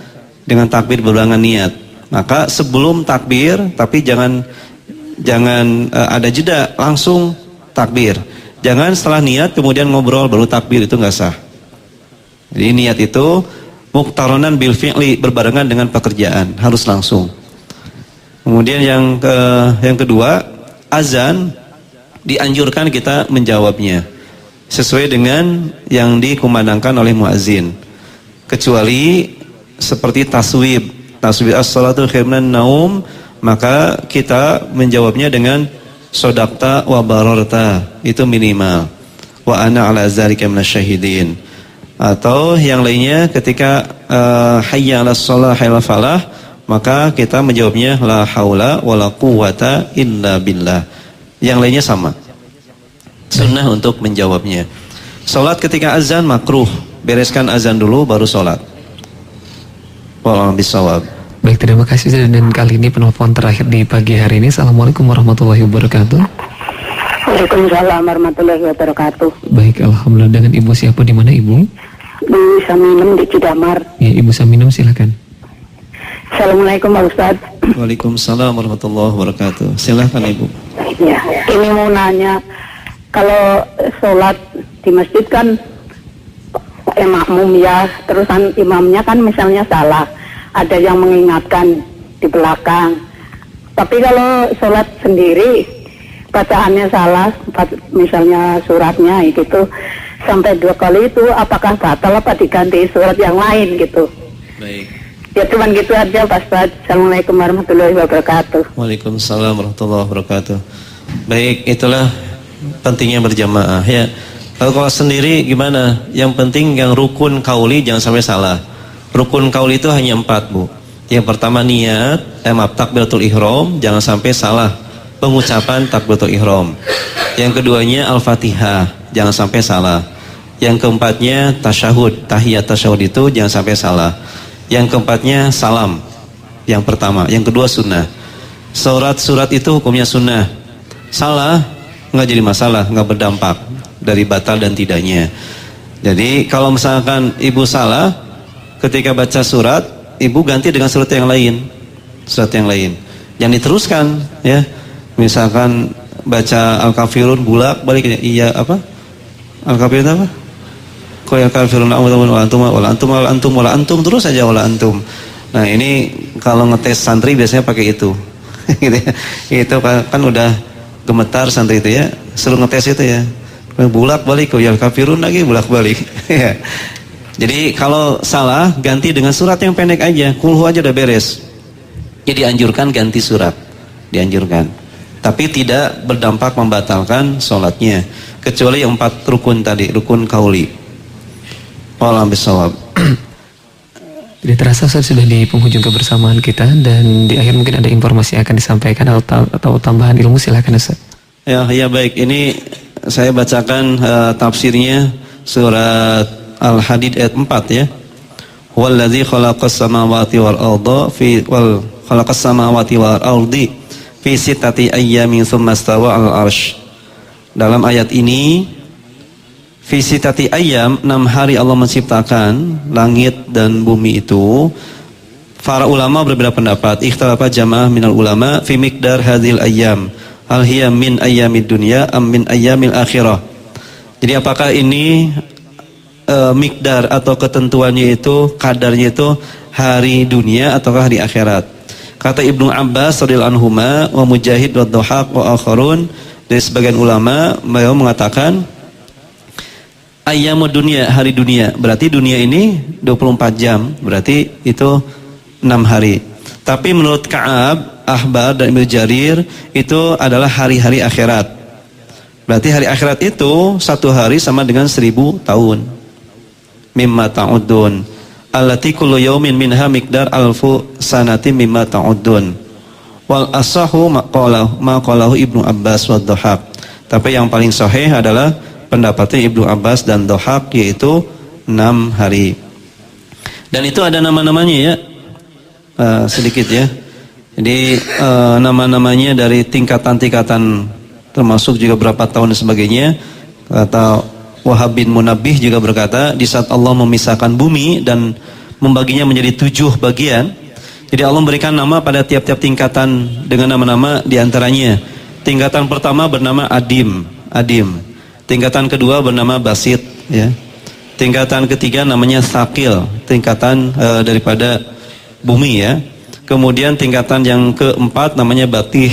dengan takbir berbarengan niat, maka sebelum takbir, tapi jangan ada jeda, langsung takbir. Jangan setelah niat kemudian ngobrol baru takbir, itu nggak sah. Jadi niat itu muqtaronan bil fi'li, berbarengan dengan pekerjaan, harus langsung. Kemudian yang kedua, azan dianjurkan kita menjawabnya sesuai dengan yang dikumandangkan oleh muazin, kecuali seperti taswib as-salatu khairun minan naum, maka kita menjawabnya dengan sodaqta wa bararta, itu minimal, wa ana ala dzalika minasyahidin. Atau yang lainnya ketika hayya 'alas shalah hayya 'alal falah, maka kita menjawabnya la haula wala quwata illa billah. Yang lainnya sama. Sunnah untuk menjawabnya. Salat ketika azan makruh, bereskan azan dulu baru salat. Wallahu bisawab. Baik, terima kasih. Dan kali ini penelpon terakhir di pagi hari ini. Assalamualaikum warahmatullahi wabarakatuh. Waalaikumsalam warahmatullahi wabarakatuh. Baik, alhamdulillah. Dengan Ibu siapa, di mana Ibu? Ibu Saminem di Cidamar. Ya, Ibu Saminem, silakan. Assalamualaikum Pak Ustaz. Waalaikumsalam warahmatullahi wabarakatuh. Silakan Ibu. Ya, ini mau nanya, kalau sholat di masjid kan makmum ya, terusan imamnya kan misalnya salah, ada yang mengingatkan di belakang. Tapi kalau sholat sendiri, bacaannya salah, misalnya suratnya gitu, sampai 2 kali itu, apakah batal apa diganti surat yang lain gitu? Baik. Ya cuman gitu aja Pak Ustaz. Assalamualaikum warahmatullahi wabarakatuh. Waalaikumsalam warahmatullahi wabarakatuh. Baik, itulah pentingnya berjamaah ya. Kalau sendiri gimana? Yang penting yang rukun kauli jangan sampai salah. Rukun kauli itu hanya 4 Bu. Yang pertama niat, takbiratul ihram, jangan sampai salah pengucapan takbiratul ihram. Yang keduanya al-fatihah, jangan sampai salah. Yang keempatnya tasyahud, tahiyat tasyahud itu jangan sampai salah. Yang keempatnya salam, yang pertama. Yang kedua sunnah. Surat itu hukumnya sunnah. Salah nggak jadi masalah, nggak berdampak dari batal dan tidaknya. Jadi kalau misalkan ibu salah ketika baca surat, ibu ganti dengan surat yang lain, Yang diteruskan ya. Misalkan baca Al-Kafirun bulak balik iya apa? Al-Kafirun apa? Qul Al-Kafirun wala antum terus aja wala antum. Nah, ini kalau ngetes santri biasanya pakai itu. Gitu ya. Itu kan udah gemetar santri itu ya. Suruh ngetes itu ya. Bulak balik Qul Al-Kafirun lagi bulak balik. Ya. Jadi kalau salah ganti dengan surat yang pendek aja. Kulhu aja udah beres. Jadi anjurkan ganti surat. Dianjurkan. Tapi tidak berdampak membatalkan sholatnya. Kecuali yang 4 rukun tadi, rukun kauli. Wallahu bisawab. Jadi terasa Ustaz sudah di penghujung kebersamaan kita, dan di akhir mungkin ada informasi yang akan disampaikan atau tambahan ilmu, silakan Ustaz. Ya baik, ini saya bacakan tafsirnya surat Al-Hadid ayat 4 ya. Wallazi khalaqas samawati wal ardi fi sittati ayyamin tsumma stawa 'alal arsy. Dalam ayat ini fi sittati ayyam, 6 hari Allah menciptakan langit dan bumi itu. Para ulama berbeda pendapat. Ikhtalafa jamaah minal ulama fi miqdar hadhil ayyam. Hal hiya min ayyamid dunya am min ayyamil akhirah. Jadi apakah ini miqdar atau ketentuannya itu, kadarnya itu hari dunia ataukah hari akhirat? Kata Ibnu Abbas radhiyallahu anhuma wa Mujahid wa Dhahaq wa akharun, dari sebagian ulama beliau mengatakan ayyamud dunia, hari dunia. Berarti dunia ini 24 jam, berarti itu 6 hari. Tapi menurut Ka'ab, Ahbar dan Ibnu Jarir itu adalah hari-hari akhirat. Berarti hari akhirat itu 1 hari sama dengan 1000 tahun. Mimma ta'udun allati kullu yawmin minha miqdar alfu sanati mimma ta'udun. Wal asahu ma qalahu Ibnu Abbas wa Dhahaq. Tapi yang paling sahih adalah pendapatnya Ibnu Abbas dan Dhahaq, yaitu 6 hari. Dan itu ada nama-namanya ya. Sedikit ya. Jadi nama-namanya dari tingkatan-tingkatan, termasuk juga berapa tahun dan sebagainya. Kata Wahab bin Munabbih juga berkata, di saat Allah memisahkan bumi dan membaginya menjadi 7 bagian, jadi Allah memberikan nama pada tiap-tiap tingkatan dengan nama-nama diantaranya. Tingkatan pertama bernama Adim. Tingkatan kedua bernama Basit, ya. Tingkatan ketiga namanya Thaqil, tingkatan daripada bumi ya. Kemudian tingkatan yang keempat namanya Batih.